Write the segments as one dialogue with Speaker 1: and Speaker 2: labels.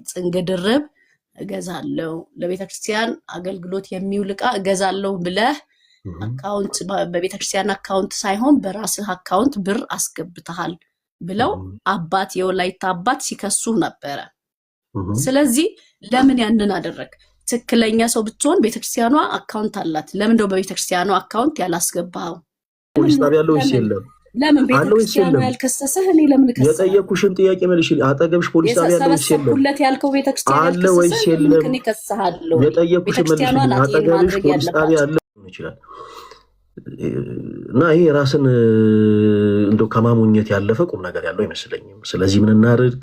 Speaker 1: ጽንግ ድርብ እገዛለሁ ለቤተክርስቲያን አገልግሎት የሚውል ዕቃ እገዛለሁ ብለህ አካውንት በቤተክርስቲያን አካውንት ሳይሆን በራስህ አካውንት ብር አስገብተሃል ብለው አባት የወላይታ አባት ሲከሱ ነበረ። ስለዚህ ለምን ያንን አደረግ? ትክክለኛ ሰው ብትሆን ቤተክርስቲያኗ አካውንት አላት። ለምን ነው በቤተክርስቲያኗ አካውንት ያላስገባው?
Speaker 2: ፖሊስ ጣቢያ ያለው ይችላል።
Speaker 1: ለምን ቤተክርስቲያኗ ያልከሰሰህ? እኔ ለምን ከሰሰህ?
Speaker 2: የጠየቁሽን ጥያቄ መልሽ። አጠገብሽ ፖሊስ ጣቢያ ያለው ይችላል።
Speaker 1: ሁለት ያልከው ቤተክርስቲያን ያልከሰሰህ ለምን ከሰሃለው?
Speaker 2: የጠየቁሽን መልሽ። አጠገብሽ ፖሊስ ጣቢያ ያለው ይችላል። እና ይሄ ራስን እንደው ከማሞኘት ያለፈ ቁም ነገር ያለው አይመስለኝም። ስለዚህ ምን እናድርግ?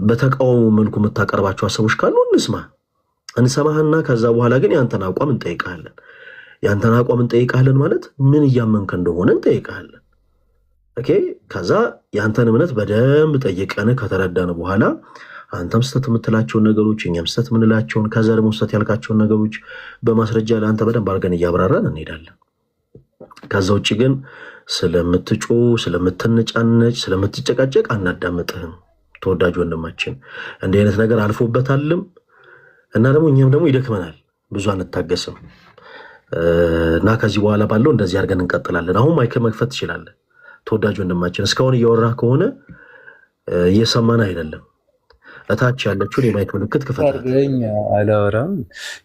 Speaker 2: በተቃውሞ መልኩ የምታቀርባቸው ሀሳቦች ካሉ እንሰማህና ከዛ በኋላ ግን ያንተን አቋም እንጠይቃለን። ያንተን አቋም እንጠይቃለን ማለት ምን እያመንክ እንደሆነ እንጠይቃለን። ኦኬ። ከዛ ያንተን እምነት በደንብ ጠይቀን ከተረዳን በኋላ አንተም ስተት የምትላቸውን ነገሮች እኛም ስተት የምንላቸውን ከዛ ደግሞ ስተት ያልካቸውን ነገሮች በማስረጃ ለአንተ በደንብ አድርገን እያብራራን እንሄዳለን። ከዛ ውጭ ግን ስለምትጮ ስለምትነጫነጭ ስለምትጨቃጨቅ አናዳምጥህም። ተወዳጅ ወንድማችን እንዲህ አይነት ነገር አልፎበታልም እና ደግሞ እኛም ደግሞ ይደክመናል፣ ብዙ አንታገስም እና ከዚህ በኋላ ባለው እንደዚህ አድርገን እንቀጥላለን። አሁን ማይክ መክፈት ትችላለህ ተወዳጅ ወንድማችን። እስካሁን እያወራ ከሆነ እየሰማን አይደለም። እታች ያለችውን የማይክ ምልክት ክፈት።
Speaker 3: አላወራም።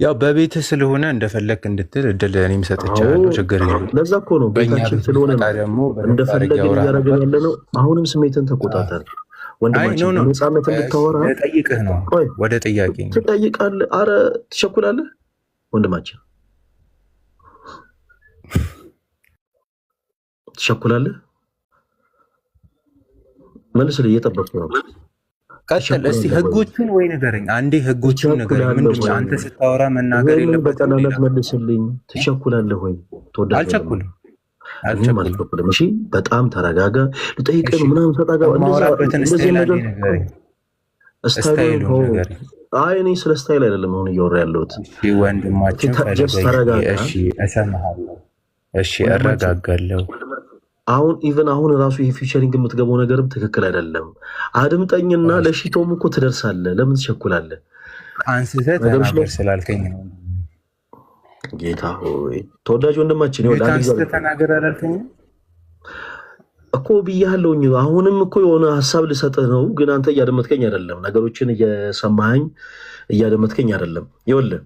Speaker 3: ያው በቤት ስለሆነ እንደፈለክ እንድትል እድል እኔም ሰጥቻለሁ። ችግር የለም።
Speaker 2: ለዛ እኮ ነው ቤታችን ስለሆነ እንደፈለግን እያደረግን ያለ ነው። አሁንም ስሜትን ተቆጣጠር ወንድማችን። ነፃነት እንድታወራ
Speaker 3: ጠይቅህ ነው። ወደ ጥያቄ
Speaker 2: ትጠይቃለህ። አረ ትቸኩላለህ ወንድማችን፣ ትቸኩላለህ። መልስልህ፣ እየጠበቅኩ ነው።
Speaker 3: ቀጥል እስቲ። ህጎቹን ወይ ንገረኝ አንዴ፣ ህጎቹን ንገረኝ። ምንድን ነው አንተ ስታወራ መናገር የለበትም?
Speaker 2: በቀናነት መልስልኝ። ትቸኩላለህ ወይ?
Speaker 3: አልቸኩልም።
Speaker 2: እሺ በጣም ተረጋጋ። ልጠይቅህ ነው ምናምን ተጣጋ። እኔ ስለ ስታይል አይደለም አሁን እያወራ ያለሁት
Speaker 3: ወንድማችን።
Speaker 2: ተረጋጋ።
Speaker 3: እሰማሃለሁ። እሺ እረጋጋለሁ።
Speaker 2: አሁን ኢቨን አሁን ራሱ ይሄ ፊቸሪንግ የምትገባው ነገርም ትክክል አይደለም። አድምጠኝና ለሺቶም እኮ ትደርሳለህ። ለምን ትቸኩላለህ?
Speaker 3: አንስተህ ተናገር ስላልከኝ ነው።
Speaker 2: ጌታ ሆይ ተወዳጅ ወንድማችን
Speaker 3: ተናገር አላልከኝ
Speaker 2: እኮ ብያለሁኝ። አሁንም እኮ የሆነ ሀሳብ ልሰጥህ ነው፣ ግን አንተ እያደመጥከኝ አይደለም። ነገሮችን እየሰማኸኝ እያደመጥከኝ አይደለም። ይኸውልህ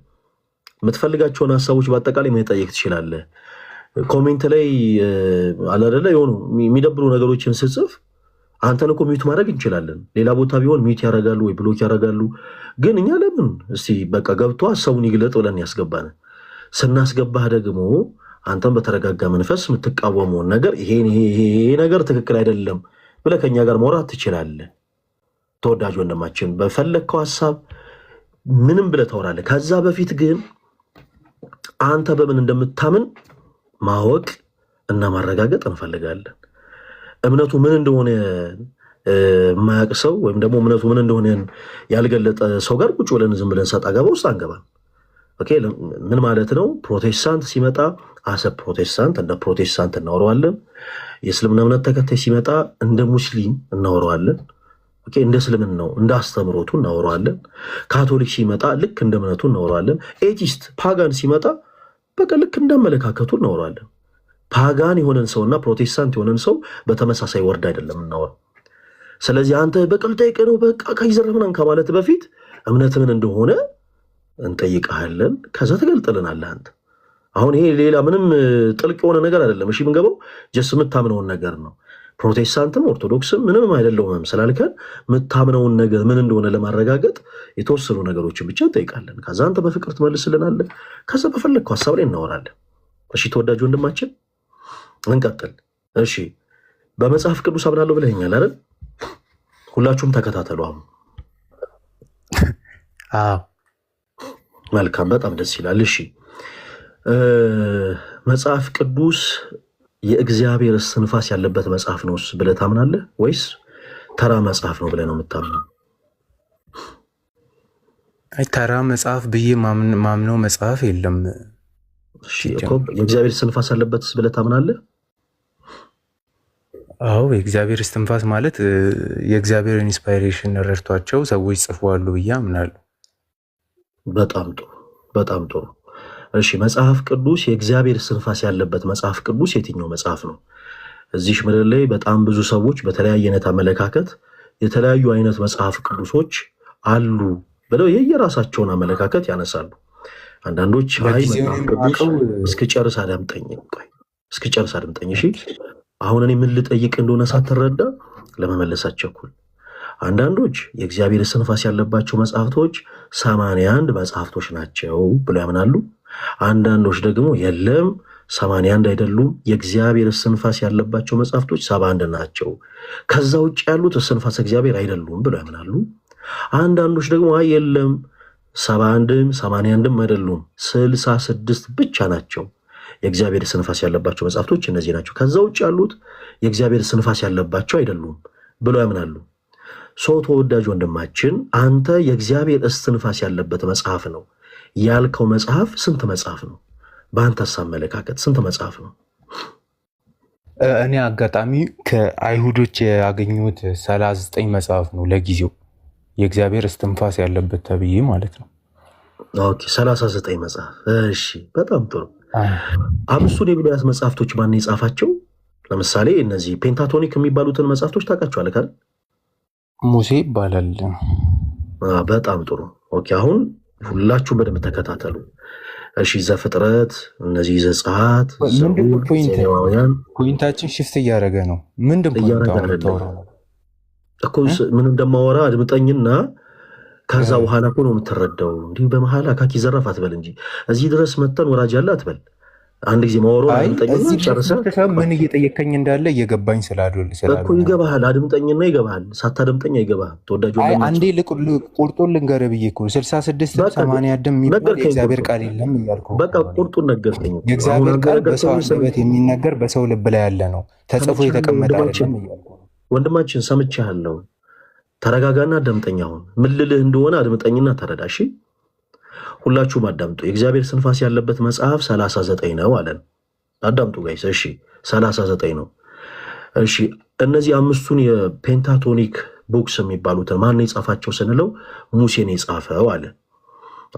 Speaker 2: የምትፈልጋቸውን ሀሳቦች በአጠቃላይ መጠየቅ ትችላለህ። ኮሜንት ላይ አላደለ የሆኑ የሚደብሩ ነገሮችን ስጽፍ አንተን እኮ ሚዩት ማድረግ እንችላለን። ሌላ ቦታ ቢሆን ሚዩት ያደርጋሉ ወይ ብሎክ ያደርጋሉ። ግን እኛ ለምን እስቲ በቃ ገብቶ ሀሳቡን ይግለጥ ብለን ያስገባን። ስናስገባህ ደግሞ አንተን በተረጋጋ መንፈስ የምትቃወመውን ነገር ይሄ ነገር ትክክል አይደለም ብለህ ከኛ ጋር ማውራት ትችላለህ። ተወዳጅ ወንድማችን በፈለግከው ሀሳብ ምንም ብለህ ታወራለህ። ከዛ በፊት ግን አንተ በምን እንደምታምን ማወቅ እና ማረጋገጥ እንፈልጋለን። እምነቱ ምን እንደሆነ የማያውቅ ሰው ወይም ደግሞ እምነቱ ምን እንደሆነ ያልገለጠ ሰው ጋር ቁጭ ብለን ዝም ብለን ሰጣ ገባ ውስጥ አንገባም። ኦኬ ምን ማለት ነው? ፕሮቴስታንት ሲመጣ አሰ ፕሮቴስታንት እንደ ፕሮቴስታንት እናወራዋለን። የእስልምና እምነት ተከታይ ሲመጣ እንደ ሙስሊም እናወራዋለን። ኦኬ እንደ እስልምናው እንደ አስተምሮቱ እናወራዋለን። ካቶሊክ ሲመጣ ልክ እንደ እምነቱ እናወራዋለን። ኤቲስት ፓጋን ሲመጣ በቃ ልክ እንዳመለካከቱ እናወራለን። ፓጋን የሆነን ሰውና ፕሮቴስታንት የሆነን ሰው በተመሳሳይ ወርድ አይደለም እናወራ። ስለዚህ አንተ በቀል ጠይቅ ነው በቃ ከይዘረምናን ከማለት በፊት እምነት ምን እንደሆነ እንጠይቃለን። ከዛ ትገልጥልናለህ አንተ። አሁን ይሄ ሌላ ምንም ጥልቅ የሆነ ነገር አይደለም። እሺ የምንገባው ጀስ የምታምነውን ነገር ነው። ፕሮቴስታንትም ኦርቶዶክስም ምንም አይደለውም ስላልከን የምታምነውን ነገር ምን እንደሆነ ለማረጋገጥ የተወሰኑ ነገሮችን ብቻ እንጠይቃለን። ከዛ አንተ በፍቅር ትመልስልናለህ። ከዛ በፈለግከው ሀሳብ ላይ እናወራለን። እሺ ተወዳጅ ወንድማችን እንቀጥል። እሺ በመጽሐፍ ቅዱስ አምናለሁ ብለኸኛል አይደል? ሁላችሁም ተከታተሉ።
Speaker 3: አዎ
Speaker 2: መልካም፣ በጣም ደስ ይላል። እሺ መጽሐፍ ቅዱስ የእግዚአብሔር እስትንፋስ ያለበት መጽሐፍ ነው ብለህ ታምናለህ ወይስ ተራ መጽሐፍ ነው ብለህ ነው የምታምነው?
Speaker 3: አይ ተራ መጽሐፍ ብዬ ማምነው መጽሐፍ የለም።
Speaker 2: የእግዚአብሔር እስትንፋስ ያለበት ብለህ ታምናለህ?
Speaker 3: አዎ የእግዚአብሔር እስትንፋስ ማለት የእግዚአብሔር ኢንስፓይሬሽን ረድቷቸው ሰዎች ጽፈዋሉ ብዬ አምናለሁ።
Speaker 2: በጣም ጥሩ፣ በጣም ጥሩ። እሺ መጽሐፍ ቅዱስ የእግዚአብሔር እስትንፋስ ያለበት መጽሐፍ ቅዱስ የትኛው መጽሐፍ ነው? እዚህ ምድር ላይ በጣም ብዙ ሰዎች በተለያየ አይነት አመለካከት የተለያዩ አይነት መጽሐፍ ቅዱሶች አሉ ብለው የየራሳቸውን አመለካከት ያነሳሉ። አንዳንዶች አይ መጽሐፍ ቅዱስ እስክጨርስ አዳምጠኝ፣ እስክጨርስ አዳምጠኝ። እሺ አሁን እኔ ምን ልጠይቅ እንደሆነ ሳትረዳ ለመመለስ አትቸኩል። አንዳንዶች የእግዚአብሔር እስትንፋስ ያለባቸው መጽሐፍቶች 81 መጽሐፍቶች ናቸው ብለው ያምናሉ። አንዳንዶች ደግሞ የለም 81 አይደሉም፣ የእግዚአብሔር እስትንፋስ ያለባቸው መጽሐፍቶች 71 ናቸው፣ ከዛ ውጭ ያሉት እስትንፋስ እግዚአብሔር አይደሉም ብለው ያምናሉ። አንዳንዶች ደግሞ አይ የለም 71ም 81ም አይደሉም 66 ብቻ ናቸው የእግዚአብሔር እስትንፋስ ያለባቸው መጽሐፍቶች እነዚህ ናቸው፣ ከዛ ውጭ ያሉት የእግዚአብሔር እስትንፋስ ያለባቸው አይደሉም ብለው ያምናሉ። ሰው ተወዳጅ ወንድማችን አንተ የእግዚአብሔር እስትንፋስ ያለበት መጽሐፍ ነው ያልከው መጽሐፍ ስንት መጽሐፍ ነው? በአንተስ አመለካከት ስንት መጽሐፍ ነው?
Speaker 3: እኔ አጋጣሚ ከአይሁዶች ያገኙት 39 መጽሐፍ ነው ለጊዜው የእግዚአብሔር እስትንፋስ ያለበት ተብዬ ማለት ነው።
Speaker 2: ኦኬ 39 መጽሐፍ። እሺ በጣም ጥሩ። አምስቱን የብሉያት መጽሐፍቶች ማን የጻፋቸው? ለምሳሌ እነዚህ ፔንታቶኒክ የሚባሉትን መጽሐፍቶች ታውቃቸዋለህ አይደል?
Speaker 3: ሙሴ ይባላል።
Speaker 2: በጣም ጥሩ። ኦኬ አሁን ሁላችሁም በደንብ ተከታተሉ። እሺ ዘፍጥረት፣ እነዚህ ዘጸአት፣ ሌዋውያን።
Speaker 3: ፖይንታችን ሽፍት እያደረገ ነው። ምንድን
Speaker 2: እኮ ምን እንደማወራ አድምጠኝና ከዛ በኋላ እኮ ነው የምትረዳው። እንዲህ በመሀል አካኪ ዘራፍ አትበል እንጂ እዚህ ድረስ መተን ወራጅ ያለ አትበል። አንድ ጊዜ ማወራው አድምጠኝና ጨርሰህ
Speaker 3: ምን እየጠየከኝ እንዳለ እየገባኝ ስላልሆነ
Speaker 2: እኮ ይገባሃል። አድምጠኝና ይገባሃል። ሳታደምጠኝ አይገባህም። ተወዳጅ
Speaker 3: አንዴ ቁርጡን ልንገርህ ብዬ እኮ 66 80 ደም የሚባል የእግዚአብሔር ቃል የለም እያልኩ
Speaker 2: በቃ ቁርጡን ነገርከኝ።
Speaker 3: የእግዚአብሔር ቃል በሰው አንደበት የሚነገር በሰው ልብ ላይ ያለ ነው፣ ተጽፎ የተቀመጠ አይደለም እያልኩ።
Speaker 2: ወንድማችን ሰምቻለሁ። ተረጋጋና አዳምጠኝ። አሁን ምን ልልህ እንደሆነ አድምጠኝና ተረዳሽ። ሁላችሁም አዳምጡ። የእግዚአብሔር እስትንፋስ ያለበት መጽሐፍ 39 ነው አለን። አዳምጡ ጋይስ። እሺ 39 ነው። እሺ እነዚህ አምስቱን የፔንታቶኒክ ቡክስ የሚባሉትን ማን የጻፋቸው ስንለው ሙሴ ነው የጻፈው አለ።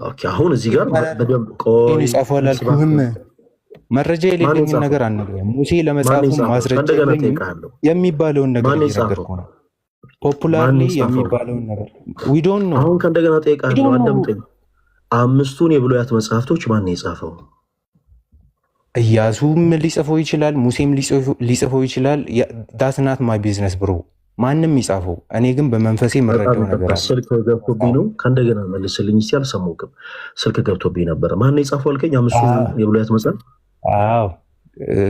Speaker 2: ኦኬ አሁን እዚህ ጋር በደንብ ቆይ
Speaker 3: የጻፈው አላልኩህም? መረጃ የሌለኝ ነገር አልነግርህም። ሙሴ ለመጽሐፉ ማስረጃ የሚባለውን ነገር እየነገርኩ ነው። ፖፑላርሊ የሚባለውን ነገር ዊዶን ነው።
Speaker 2: አሁን ከእንደገና ጠይቃለሁ፣ አዳምጠኝ። አምስቱን የብሉያት መጽሐፍቶች ማን የጻፈው?
Speaker 3: ኢያሱም ሊጽፈው ይችላል፣ ሙሴም ሊጽፈው ይችላል። ዳትናት ማይ ቢዝነስ ብሮ፣ ማንም ይጻፈው። እኔ ግን በመንፈሴ የምረዳው ነገር አለ።
Speaker 2: ስልክ ገብቶብኝ ነው። ከእንደገና መልስልኝ እስኪ። አልሰማሁም። ስልክ ገብቶብኝ ነበር። ማን የጻፈው አልከኝ? አምስቱን የብሉያት መጽሐፍ?
Speaker 3: አዎ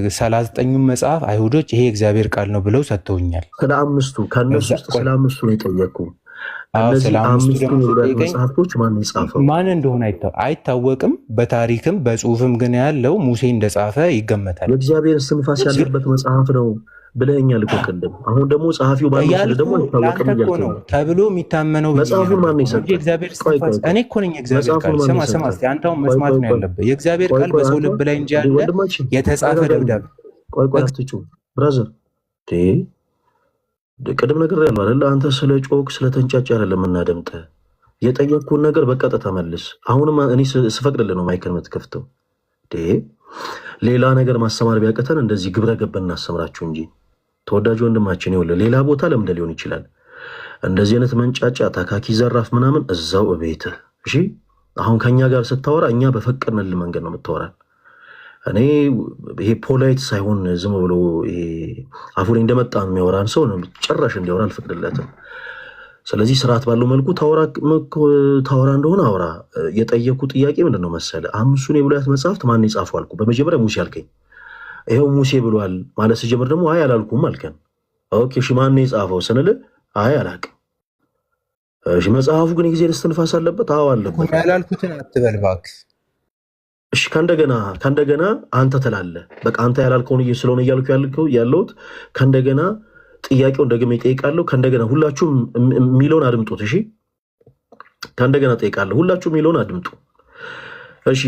Speaker 3: 39ኙም መጽሐፍ አይሁዶች ይሄ እግዚአብሔር ቃል ነው ብለው ሰጥተውኛል።
Speaker 2: ስለ አምስቱ ከእነሱ ውስጥ ስለ አምስቱ ነው የጠየቁ። እነዚህ አምስቱ የብሉያት መጽሐፍቶች ማን የጻፈው?
Speaker 3: ማን እንደሆነ አይታወቅም። በታሪክም በጽሁፍም ግን ያለው ሙሴ እንደጻፈ ይገመታል።
Speaker 2: የእግዚአብሔር እስትንፋስ ያለበት መጽሐፍ ነው ብለኸኛል እኮ ቅድም። አሁን ደግሞ ጸሐፊው ማን ነው ደግሞ አይታወቅም እያልኩ ነው
Speaker 3: ተብሎ የሚታመነው
Speaker 2: መጽሐፉን ማን ነው የሰጠው?
Speaker 3: እኔ እኮ ነኝ የእግዚአብሔር ቃል። ስማ እስኪ አንተ አሁን መስማት ነው ያለብህ። የእግዚአብሔር ቃል በሰው ልብ ላይ እንጂ ያለ የተጻፈ ደብዳቤ።
Speaker 2: ቆይ አትጩ ብራዘር። ቅድም ነገር ያለው አይደለ? አንተ ስለ ጮክ ስለተንጫጭ አይደለም የምናደምጥህ። የጠየቅኩህን ነገር በቀጥታ መልስ። አሁንም እኔ ስፈቅድልህ ነው ማይክን የምትከፍተው። ሌላ ነገር ማስተማር ቢያቅተን እንደዚህ ግብረ ገብ እናስተምራችሁ እንጂ። ተወዳጅ ወንድማችን ይኸውልህ፣ ሌላ ቦታ ለምደ ሊሆን ይችላል እንደዚህ አይነት መንጫጫ ታካኪ ዘራፍ ምናምን እዛው እቤትህ። እሺ አሁን ከኛ ጋር ስታወራ እኛ በፈቀድንልህ መንገድ ነው የምታወራል። እኔ ይሄ ፖላይት ሳይሆን ዝም ብሎ አፉ ላይ እንደመጣ የሚያወራን ሰው ነው ጭራሽ እንዲያወራ አልፈቅድለትም። ስለዚህ ስርዓት ባለው መልኩ ታወራ እንደሆነ አውራ። የጠየኩ ጥያቄ ምንድን ነው መሰለ? አምስቱን የብሉያት መጽሐፍት ማን የጻፈው አልኩ። በመጀመሪያ ሙሴ አልከኝ። ይኸው ሙሴ ብሏል ማለት ስጀምር ደግሞ አይ አላልኩም አልከን። ኦኬ እሺ ማን የጻፈው ስንል አይ አላቅም። እሺ መጽሐፉ ግን የእግዚአብሔር እስትንፋስ አለበት? አዎ አለበት።
Speaker 3: ያላልኩትን አትበል እባክህ።
Speaker 2: እሺ ከእንደገና አንተ ትላለህ። በቃ አንተ ያላልከውን ስለሆነ እያልኩ ያለሁት ከእንደገና ጥያቄውን ደግሜ እጠይቃለሁ። ከእንደገና ሁላችሁም የሚለውን አድምጡት። እሺ ከእንደገና እጠይቃለሁ። ሁላችሁም የሚለውን አድምጡ። እሺ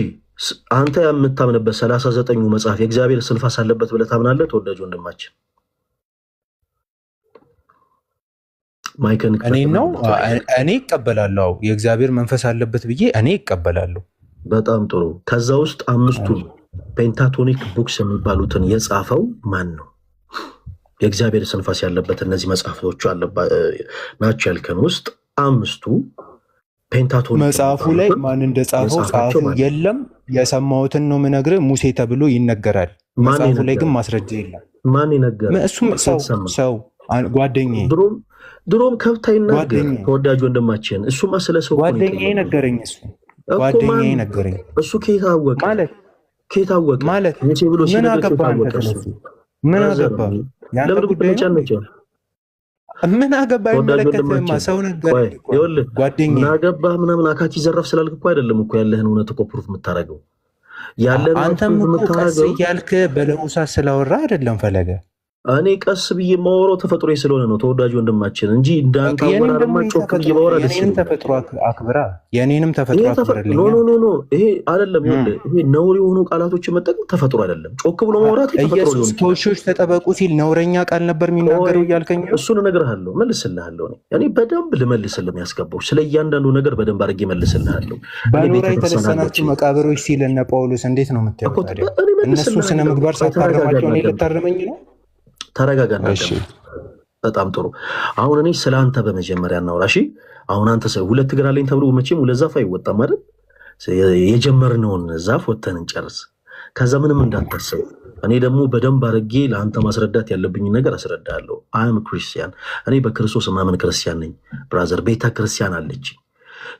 Speaker 2: አንተ የምታምንበት 39ኙ መጽሐፍ የእግዚአብሔር እስትንፋስ አለበት ብለህ ታምናለህ? ተወዳጅ ወንድማችን ማይከን
Speaker 3: እኔ ነው እኔ እቀበላለሁ። የእግዚአብሔር መንፈስ አለበት ብዬ እኔ እቀበላለሁ።
Speaker 2: በጣም ጥሩ። ከዛ ውስጥ 5ቱ ፔንታቶኒክ ቡክስ የሚባሉትን የጻፈው ማን ነው? የእግዚአብሔር ስንፋስ ያለበት እነዚህ መጽሐፎቹ ናቸው ያልከን ውስጥ 5ቱ ፔንታቶኒክ
Speaker 3: መጽሐፉ ላይ ማን እንደጻፈው ጻፉ የለም። የሰማሁትን ነው የምነግርህ። ሙሴ ተብሎ ይነገራል። መጽሐፉ ላይ ግን ማስረጃ የለም።
Speaker 2: ማን ይነገራል?
Speaker 3: እሱም ሰው ጓደኛዬ
Speaker 2: ድሮም ከብታ ይናገር። ተወዳጅ ወንድማችን እሱማ ስለ ሰው
Speaker 3: ጓደኛዬ ነገረኝ። ጓደኛዬ ነገረኝ።
Speaker 2: እሱ ከየት አወቀ ማለት
Speaker 3: ሙሴ ብሎ ምን አገባ? ምን አገባ?
Speaker 2: ለምን ጉዳይ ጨነቀው?
Speaker 3: ምን አገባ? አይመለከትህማ። ሰው ነገረኝ። ጓደኛዬ
Speaker 2: ምን አገባ ምናምን አካኪ ዘራፍ ስላልክ እኮ አይደለም እኮ ያለህን እውነት እኮ ፕሩፍ የምታረገው። ያለህን
Speaker 3: አንተም እኮ ቀስ እያልክ በለሙሳ ስላወራ አይደለም ፈለገ።
Speaker 2: እኔ ቀስ ብዬ የማወራው ተፈጥሮ ስለሆነ ነው ተወዳጅ ወንድማችን እንጂ እንዳንተ ወራማቸው ከዚህ ባወራ
Speaker 3: የኔንም ተፈጥሮ አክብራ የኔንም ተፈጥሮ አክብራልኝ።
Speaker 2: ኖ ይሄ አይደለም። ይሄ ነውር የሆኑ ቃላቶችን መጠቀም ተፈጥሮ አይደለም። ጮክ ብሎ ማውራት ተፈጥሮ ሊሆን
Speaker 3: ኢየሱስ ከውሾች ተጠበቁ ሲል ነውረኛ ቃል ነበር የሚናገረው እያልከኝ
Speaker 2: እሱን እነግርሃለሁ፣ መልስልሃለሁ። እኔ በደንብ ልመልስልህ የሚያስገባው ስለ እያንዳንዱ ነገር በደንብ አድርጌ መልስልሃለሁ።
Speaker 3: በኖራ የተለሰናችሁ መቃብሮች ሲል እነ ጳውሎስ እንዴት ነው የምታዩት ታዲያ? እነሱ ስነ ምግባር ሳታረማቸው እኔ ልታረመኝ ነው?
Speaker 2: ተረጋጋና በጣም ጥሩ። አሁን እኔ ስለ አንተ በመጀመሪያ እናውራ። እሺ አሁን አንተ ሁለት እግር አለኝ ተብሎ መቼም ሁለት ዛፍ አይወጣም አይደል? የጀመርነውን ዛፍ ወተን እንጨርስ። ከዛ ምንም እንዳታስብ። እኔ ደግሞ በደንብ አድርጌ ለአንተ ማስረዳት ያለብኝ ነገር አስረዳለሁ። አም ክርስቲያን፣ እኔ በክርስቶስ ማመን ክርስቲያን ነኝ ብራዘር። ቤተ ክርስቲያን አለች።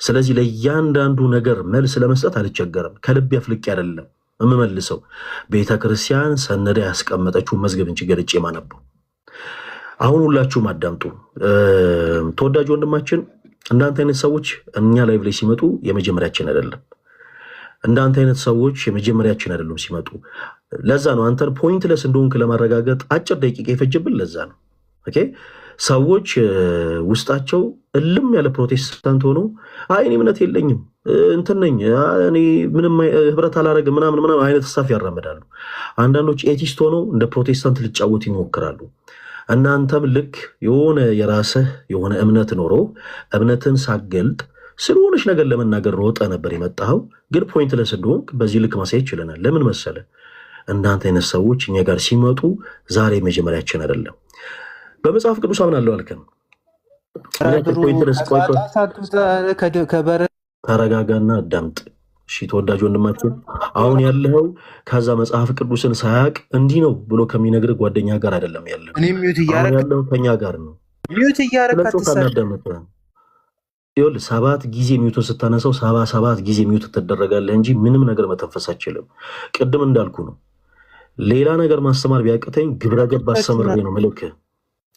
Speaker 2: ስለዚህ ለእያንዳንዱ ነገር መልስ ለመስጠት አልቸገርም። ከልብ ያፍልቅ አይደለም የምመልሰው። ቤተ ክርስቲያን ሰነዳ ያስቀመጠችው መዝገብ እንጂ ገልጬ ማነበው። አሁን ሁላችሁም አዳምጡ። ተወዳጅ ወንድማችን፣ እንዳንተ አይነት ሰዎች እኛ ላይቭ ላይ ሲመጡ የመጀመሪያችን አይደለም። እንዳንተ አይነት ሰዎች የመጀመሪያችን አይደሉም ሲመጡ። ለዛ ነው አንተን ፖይንትለስ እንደሆንክ ለማረጋገጥ አጭር ደቂቃ የፈጀብን። ለዛ ነው ኦኬ። ሰዎች ውስጣቸው እልም ያለ ፕሮቴስታንት ሆኖ አይ እኔ እምነት የለኝም እንትን ነኝ እኔ ምንም ህብረት አላረግም ምናምን አይነት ሀሳብ ያራምዳሉ። አንዳንዶች ኤቲስት ሆነው እንደ ፕሮቴስታንት ሊጫወቱ ይሞክራሉ። እናንተም ልክ የሆነ የራስህ የሆነ እምነት ኖሮ እምነትን ሳገልጥ ስለሆነች ነገር ለመናገር ሮጠ ነበር የመጣኸው። ግን ፖይንትለስ እንደሆንክ በዚህ ልክ ማሳየት ይችለናል። ለምን መሰለ? እናንተ አይነት ሰዎች እኛ ጋር ሲመጡ ዛሬ መጀመሪያችን አይደለም። በመጽሐፍ ቅዱስ አምናለሁ አልከን። ተረጋጋና አዳምጥ። እሺ ተወዳጅ ወንድማችን፣ አሁን ያለው ከዛ መጽሐፍ ቅዱስን ሳያቅ እንዲህ ነው ብሎ ከሚነግር ጓደኛ ጋር አይደለም ያለው። ያለው ከኛ ጋር ነው። ይኸውልህ 7 ጊዜ ሚውቱን ስታነሳው 77 ጊዜ ሚውት ትደረጋለህ እንጂ ምንም ነገር መተንፈስ አችልም። ቅድም እንዳልኩ ነው። ሌላ ነገር ማስተማር ቢያቅተኝ ግብረ ገብ አስተምሬ ነው ምልክህ።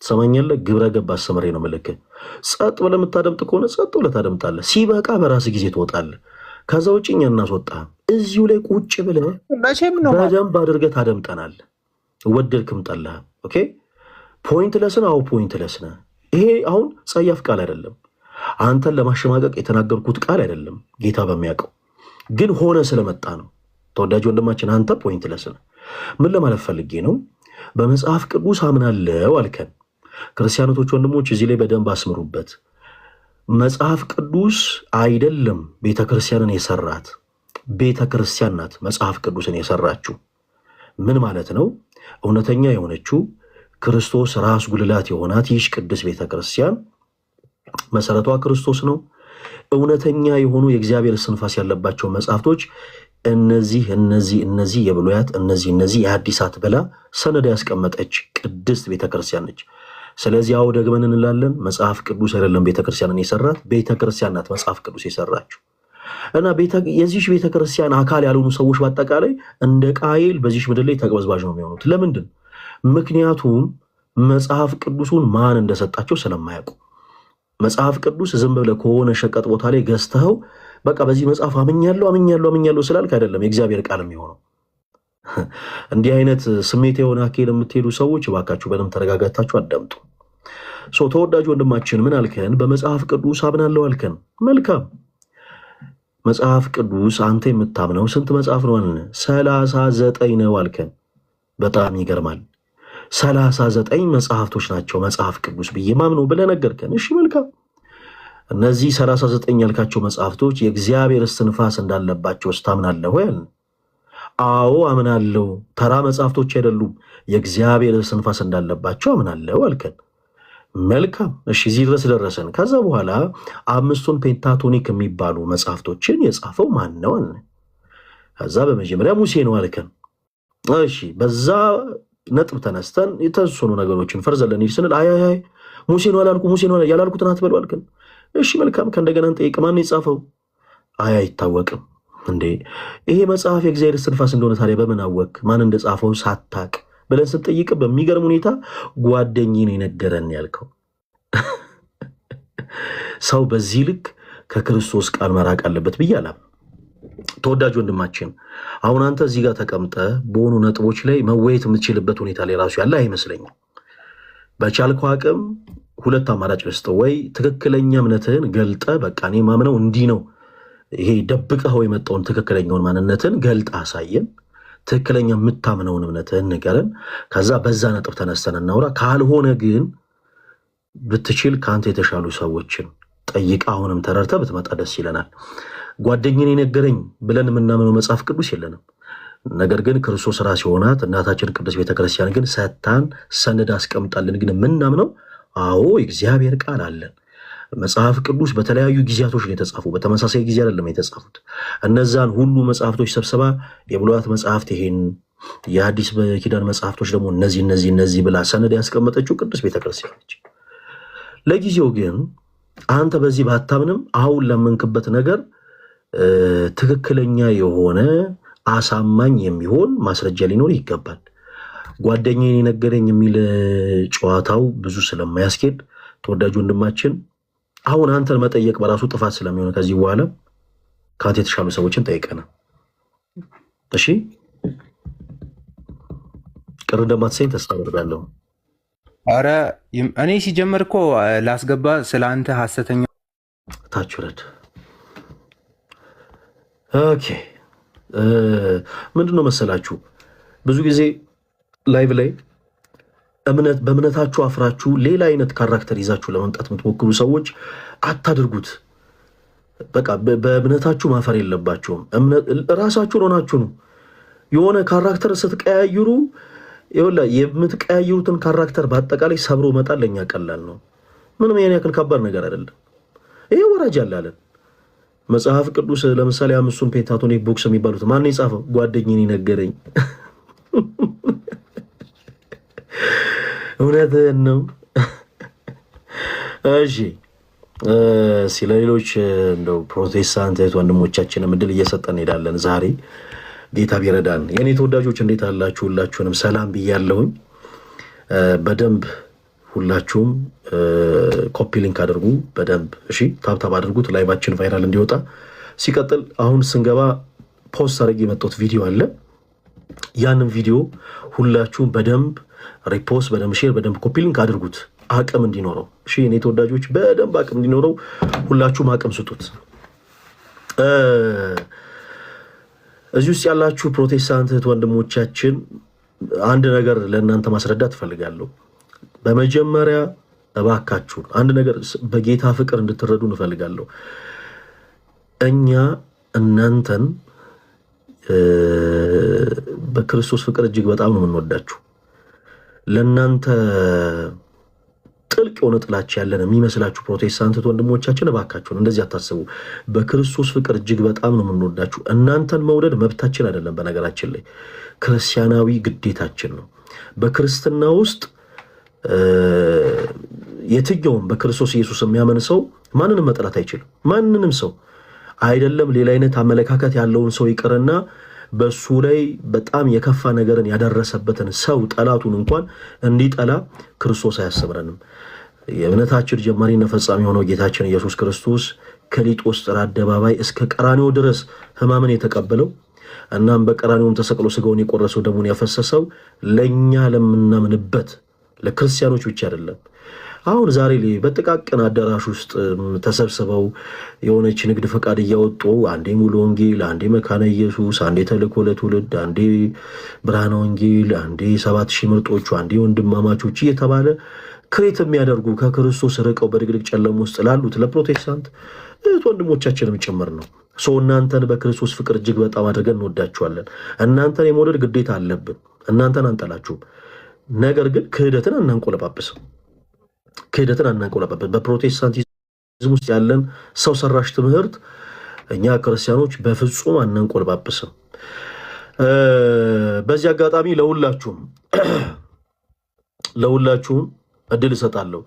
Speaker 2: ትሰማኛለህ? ግብረ ገብ አስተምሬ ነው ምልክህ። ጸጥ ብለህ የምታደምጥ ከሆነ ጸጥ ብለህ ታደምጣለህ። ሲበቃ በራስህ ጊዜ ትወጣለህ። ከዛ ውጭ እኛ እናስወጣህ። እዚሁ ላይ ቁጭ ብለህ በደንብ አድርገህ ታደምጠናለህ። ወደድክም ጠላህ። ኦኬ ፖይንትለስን አዎ ፖይንትለስ ነህ። ይሄ አሁን ጸያፍ ቃል አይደለም። አንተን ለማሸማቀቅ የተናገርኩት ቃል አይደለም። ጌታ በሚያውቀው ግን ሆነ ስለመጣ ነው። ተወዳጅ ወንድማችን አንተ ፖይንትለስ ነህ። ምን ለማለት ፈልጌ ነው? በመጽሐፍ ቅዱስ አምናለሁ አልከን። ክርስቲያኖቶች ወንድሞች እዚህ ላይ በደንብ አስምሩበት። መጽሐፍ ቅዱስ አይደለም ቤተክርስቲያንን የሰራት፣ ቤተክርስቲያን ናት መጽሐፍ ቅዱስን የሰራችው። ምን ማለት ነው? እውነተኛ የሆነችው ክርስቶስ ራስ ጉልላት የሆናት ይህች ቅድስት ቤተክርስቲያን መሰረቷ ክርስቶስ ነው። እውነተኛ የሆኑ የእግዚአብሔር ስንፋስ ያለባቸው መጽሐፍቶች እነዚህ የብሉያት እነዚህ የሐዲሳት ብላ ሰነድ ያስቀመጠች ቅድስት ቤተክርስቲያን ነች። ስለዚህ አዎ ደግመን እንላለን፣ መጽሐፍ ቅዱስ አይደለም ቤተክርስቲያንን የሰራት፣ ቤተክርስቲያን ናት መጽሐፍ ቅዱስ የሰራችው። እና የዚህ ቤተክርስቲያን አካል ያልሆኑ ሰዎች በአጠቃላይ እንደ ቃየል በዚህ ምድር ላይ ተቅበዝባዥ ነው የሚሆኑት። ለምንድን? ምክንያቱም መጽሐፍ ቅዱሱን ማን እንደሰጣቸው ስለማያውቁ። መጽሐፍ ቅዱስ ዝም ብለህ ከሆነ ሸቀጥ ቦታ ላይ ገዝተኸው በቃ በዚህ መጽሐፍ አምኛለሁ ስላልክ አይደለም የእግዚአብሔር ቃል የሚሆነው። እንዲህ አይነት ስሜት የሆነ አካሄድ የምትሄዱ ሰዎች እባካችሁ በደንብ ተረጋጋታችሁ አዳምጡ። ተወዳጅ ወንድማችን ምን አልከን? በመጽሐፍ ቅዱስ አምናለሁ አልከን። መልካም። መጽሐፍ ቅዱስ አንተ የምታምነው ስንት መጽሐፍ ነው? 39 ነው አልከን። በጣም ይገርማል። 39 መጽሐፍቶች ናቸው መጽሐፍ ቅዱስ ብዬ ማምነው ብለህ ነገርከን። እሺ መልካም። እነዚህ 39 ያልካቸው መጽሐፍቶች የእግዚአብሔር እስትንፋስ እንዳለባቸው ታምናለህ ወይ? አዎ አምናለሁ። ተራ መጽሐፍቶች አይደሉም፣ የእግዚአብሔር እስትንፋስ እንዳለባቸው አምናለሁ አልከን። መልካም እሺ፣ እዚህ ድረስ ደረሰን። ከዛ በኋላ 5ቱን ፔንታቶኒክ የሚባሉ መጽሐፍቶችን የጻፈው ማን ነው? ከዛ በመጀመሪያ ሙሴ ነው አልከን። እሺ፣ በዛ ነጥብ ተነስተን የተወሰኑ ነገሮችን ፈርዘለን ሂድ ስንል አይ ሙሴ ነው አላልኩ፣ ሙሴ ነው ያላልኩትን አትበሉ አልከን። እሺ መልካም፣ ከእንደገና እንጠይቅ፣ ማን የጻፈው? አይ አይታወቅም። እንዴ ይሄ መጽሐፍ የእግዚአብሔር እስትንፋስ እንደሆነ ታዲያ በምን አወቅ? ማን እንደጻፈው ሳታቅ ብለን ስንጠይቅ በሚገርም ሁኔታ ጓደኛዬ ነው የነገረን ያልከው። ሰው በዚህ ልክ ከክርስቶስ ቃል መራቅ አለበት ብዬ አላምንም። ተወዳጅ ወንድማችን፣ አሁን አንተ እዚህ ጋር ተቀምጠ በሆኑ ነጥቦች ላይ መወየት የምትችልበት ሁኔታ ላይ ራሱ ያለ አይመስለኝም። በቻልከው አቅም ሁለት አማራጭ ልስጥ። ወይ ትክክለኛ እምነትህን ገልጠ በቃ እኔ ማምነው እንዲህ ነው፣ ይሄ ደብቀኸው የመጣውን ትክክለኛውን ማንነትን ገልጠ አሳየን። ትክክለኛ የምታምነውን እምነትህን ንገረን። ከዛ በዛ ነጥብ ተነስተን እናውራ። ካልሆነ ግን ብትችል ከአንተ የተሻሉ ሰዎችን ጠይቃ አሁንም ተረድተ ብትመጣ ደስ ይለናል። ጓደኛዬ ነገረኝ ብለን የምናምነው መጽሐፍ ቅዱስ የለንም። ነገር ግን ክርስቶስ ራስ የሆናት እናታችን ቅድስት ቤተክርስቲያን ግን ሰታን ሰነድ አስቀምጣልን። ግን የምናምነው አዎ የእግዚአብሔር ቃል አለን። መጽሐፍ ቅዱስ በተለያዩ ጊዜያቶች ነው የተጻፉ፣ በተመሳሳይ ጊዜ አይደለም የተጻፉት። እነዛን ሁሉ መጽሐፍቶች ሰብስባ የብሉያት መጽሐፍት ይሄን፣ የአዲስ ኪዳን መጽሐፍቶች ደግሞ እነዚህ ብላ ሰነድ ያስቀመጠችው ቅድስት ቤተክርስቲያን ነች። ለጊዜው ግን አንተ በዚህ ባታምንም አሁን ለመንክበት ነገር ትክክለኛ የሆነ አሳማኝ የሚሆን ማስረጃ ሊኖር ይገባል። ጓደኛዬ ነገረኝ የሚል ጨዋታው ብዙ ስለማያስኬድ ተወዳጅ ወንድማችን አሁን አንተን መጠየቅ በራሱ ጥፋት ስለሚሆን ከዚህ በኋላ ከአንተ የተሻሉ ሰዎችን ጠይቀና እሺ፣ ቅር እንደማትሰኝ ተስፋ አደርጋለሁ።
Speaker 3: አረ እኔ ሲጀመር እኮ ላስገባ ስለ አንተ ሐሰተኛ
Speaker 2: ታች ወረድ። ኦኬ ምንድነው መሰላችሁ ብዙ ጊዜ ላይቭ ላይ በእምነታችሁ አፍራችሁ ሌላ አይነት ካራክተር ይዛችሁ ለመምጣት የምትሞክሩ ሰዎች አታድርጉት። በቃ በእምነታችሁ ማፈር የለባችሁም። ራሳችሁን ሆናችሁ ነው የሆነ ካራክተር ስትቀያይሩ የምትቀያይሩትን ካራክተር በአጠቃላይ ሰብሮ መጣል ለኛ ቀላል ነው። ምንም ያን ያክል ከባድ ነገር አይደለም። ይሄ ወራጅ አላለን መጽሐፍ ቅዱስ ለምሳሌ 5ቱን ፔንታቶኒክ ቡክስ የሚባሉት ማን የጻፈው? ጓደኛዬ ነገረኝ። እውነትህን ነው። እሺ ስለሌሎች እንደው ፕሮቴስታንት ወንድሞቻችን እድል እየሰጠን እንሄዳለን። ዛሬ ጌታ ቢረዳን የኔ ተወዳጆች እንዴት አላችሁ? ሁላችሁንም ሰላም ብያለሁኝ። በደንብ ሁላችሁም ኮፒ ሊንክ አድርጉ በደንብ እሺ፣ ታብታብ አድርጉት ላይቫችን ቫይራል እንዲወጣ። ሲቀጥል አሁን ስንገባ ፖስት አድርጌ የመጣሁት ቪዲዮ አለ። ያንን ቪዲዮ ሁላችሁም በደንብ ሪፖስት፣ በደንብ ሼር፣ በደንብ ኮፒ ሊንክ አድርጉት አቅም እንዲኖረው እሺ። እኔ ተወዳጆች በደንብ አቅም እንዲኖረው ሁላችሁም አቅም ስጡት። እዚህ ውስጥ ያላችሁ ፕሮቴስታንት ወንድሞቻችን አንድ ነገር ለእናንተ ማስረዳት እፈልጋለሁ። በመጀመሪያ እባካችሁ አንድ ነገር በጌታ ፍቅር እንድትረዱ እንፈልጋለሁ። እኛ እናንተን በክርስቶስ ፍቅር እጅግ በጣም ነው የምንወዳችሁ። ለእናንተ ጥልቅ የሆነ ጥላቻ ያለን የሚመስላችሁ ፕሮቴስታንት ወንድሞቻችን እባካችሁን እንደዚህ አታስቡ። በክርስቶስ ፍቅር እጅግ በጣም ነው የምንወዳችሁ። እናንተን መውደድ መብታችን አይደለም፣ በነገራችን ላይ ክርስቲያናዊ ግዴታችን ነው። በክርስትና ውስጥ የትኛውም በክርስቶስ ኢየሱስ የሚያምን ሰው ማንንም መጥላት አይችልም። ማንንም ሰው አይደለም ሌላ አይነት አመለካከት ያለውን ሰው ይቅርና በሱ ላይ በጣም የከፋ ነገርን ያደረሰበትን ሰው ጠላቱን እንኳን እንዲጠላ ክርስቶስ አያስተምረንም። የእምነታችን ጀማሪና ፈጻሚ የሆነው ጌታችን ኢየሱስ ክርስቶስ ከሊጦስጥራ አደባባይ እስከ ቀራንዮ ድረስ ሕማምን የተቀበለው እናም በቀራንዮም ተሰቅሎ ስጋውን የቆረሰው ደሙን ያፈሰሰው ለኛ ለምናምንበት ለክርስቲያኖች ብቻ አይደለም። አሁን ዛሬ ላይ በጥቃቅን አዳራሽ ውስጥ ተሰብስበው የሆነች ንግድ ፈቃድ እያወጡ አንዴ ሙሉ ወንጌል፣ አንዴ መካነ ኢየሱስ፣ አንዴ ተልእኮ ለትውልድ፣ አንዴ ብርሃነ ወንጌል፣ አንዴ 7000 ምርጦቹ፣ አንዴ ወንድማማቾች እየተባለ ክሬት የሚያደርጉ ከክርስቶስ ርቀው በድቅድቅ ጨለማ ውስጥ ላሉት ለፕሮቴስታንት እህት ወንድሞቻችንም ጭምር ነው። እናንተን በክርስቶስ ፍቅር እጅግ በጣም አድርገን እንወዳችኋለን። እናንተን የመውደድ ግዴታ አለብን። እናንተን አንጠላችሁም። ነገር ግን ክህደትን አናንቆለጳጵስም። በፕሮቴስታንቲዝም ውስጥ ያለን ሰው ሰራሽ ትምህርት እኛ ክርስቲያኖች በፍጹም አናንቆለጳጵስም። በዚህ አጋጣሚ ለሁላችሁም እድል እሰጣለሁ።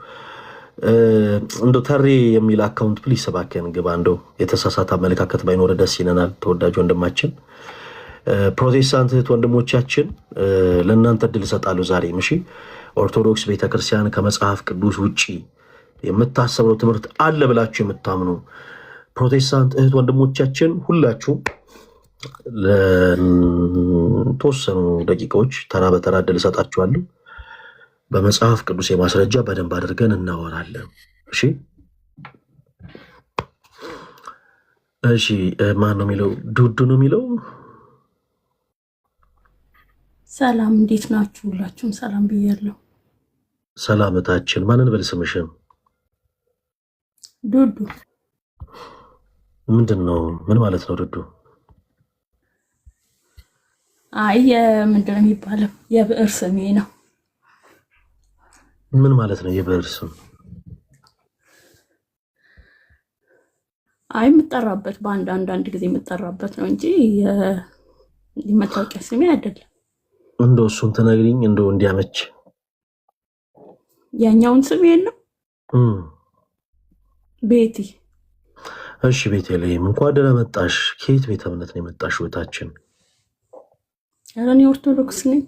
Speaker 2: እንደው ተሬ የሚል አካውንት ፕሊስ እባክህን ግባ። እንደው የተሳሳተ አመለካከት ባይኖር ደስ ይለናል። ተወዳጅ ወንድማችን ፕሮቴስታንት እህት ወንድሞቻችን ለእናንተ እድል እሰጣለሁ ዛሬ። እሺ ኦርቶዶክስ ቤተክርስቲያን ከመጽሐፍ ቅዱስ ውጪ የምታሰበው ትምህርት አለ ብላችሁ የምታምኑ ፕሮቴስታንት እህት ወንድሞቻችን ሁላችሁ ለተወሰኑ ደቂቃዎች ተራ በተራ እድል እሰጣችኋለሁ። በመጽሐፍ ቅዱስ የማስረጃ በደንብ አድርገን እናወራለን። እሺ ማን ነው የሚለው? ዱዱ ነው የሚለው።
Speaker 1: ሰላም እንዴት ናችሁ? ሁላችሁም ሰላም ብያለሁ።
Speaker 2: ሰላምታችን። ማንን በል ስምሽን?
Speaker 1: ዱዱ።
Speaker 2: ምንድን ነው? ምን ማለት ነው ዱዱ?
Speaker 1: አይ ምንድን ነው የሚባለው? የብዕር ስሜ ነው።
Speaker 2: ምን ማለት ነው የብዕር ስም?
Speaker 1: አይ የምጠራበት አንዳንድ ጊዜ የምጠራበት ነው እንጂ የመታወቂያ ስሜ አይደለም።
Speaker 2: እንደው እሱን ትነግሪኝ እንደው እንዲያመች።
Speaker 1: ያኛውን ስሜ የለም ቤቲ።
Speaker 2: እሺ ቤተልሔም እንኳን ደህና መጣሽ። ከየት ቤተ እምነት ነው የመጣሽ እህታችን?
Speaker 1: እኔ ኦርቶዶክስ ነኝ።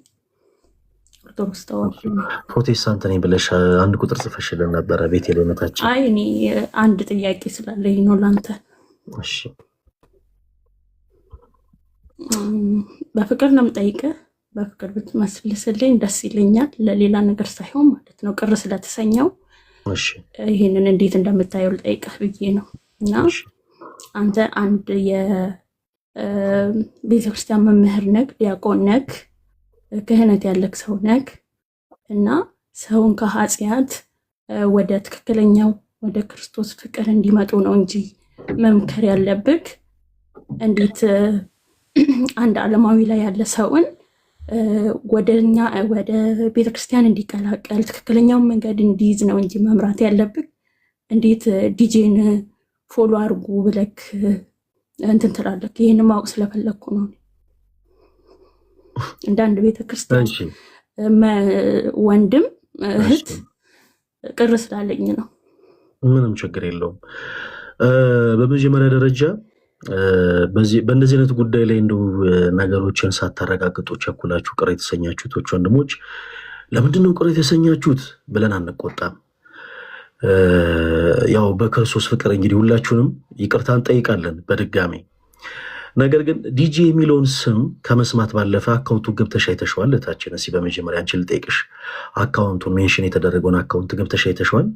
Speaker 1: ኦርቶዶክስ ተዋህዶ ነኝ።
Speaker 2: ፕሮቴስታንት ነኝ ብለሽ አንድ ቁጥር ጽፈሽልን ነበረ ቤተልሔም እህታችን።
Speaker 1: አይ እኔ አንድ ጥያቄ ስላለኝ ነው ላንተ።
Speaker 2: እሺ
Speaker 1: በፍቅር ነው የምጠይቅህ። በፍቅር ብትመስልስልኝ ደስ ይለኛል። ለሌላ ነገር ሳይሆን ማለት ነው፣ ቅር ስለተሰኘው ይህንን እንዴት እንደምታየው ልጠይቅህ ብዬ ነው። እና አንተ አንድ የቤተክርስቲያን መምህር ነህ፣ ዲያቆን ነህ፣ ክህነት ያለክ ሰው ነህ እና ሰውን ከኃጢአት ወደ ትክክለኛው ወደ ክርስቶስ ፍቅር እንዲመጡ ነው እንጂ መምከር ያለብህ እንዴት አንድ ዓለማዊ ላይ ያለ ሰውን ወደ ቤተክርስቲያን እንዲቀላቀል ትክክለኛውን መንገድ እንዲይዝ ነው እንጂ መምራት ያለብህ እንዴት ዲጄን ፎሎ አድርጉ ብለክ እንትን ትላለህ። ይህን ማወቅ ስለፈለግኩ ነው። እንደ አንድ ቤተክርስቲያን ወንድም እህት ቅር ስላለኝ ነው።
Speaker 2: ምንም ችግር የለውም። በመጀመሪያ ደረጃ በእንደዚህ አይነት ጉዳይ ላይ እንደው ነገሮችን ሳታረጋግጡ ቸኩላችሁ ቅር የተሰኛችሁት ወንድሞች ለምንድን ነው ቅር የተሰኛችሁት ብለን አንቆጣም። ያው በክርስቶስ ፍቅር እንግዲህ ሁላችሁንም ይቅርታ እንጠይቃለን በድጋሚ። ነገር ግን ዲጄ የሚለውን ስም ከመስማት ባለፈ አካውንቱን ገብተሽ አይተሽዋል እህታችን? እስኪ በመጀመሪያ አንቺን ልጠይቅሽ፣ አካውንቱን ሜንሽን የተደረገውን አካውንት ገብተሽ አይተሽዋል?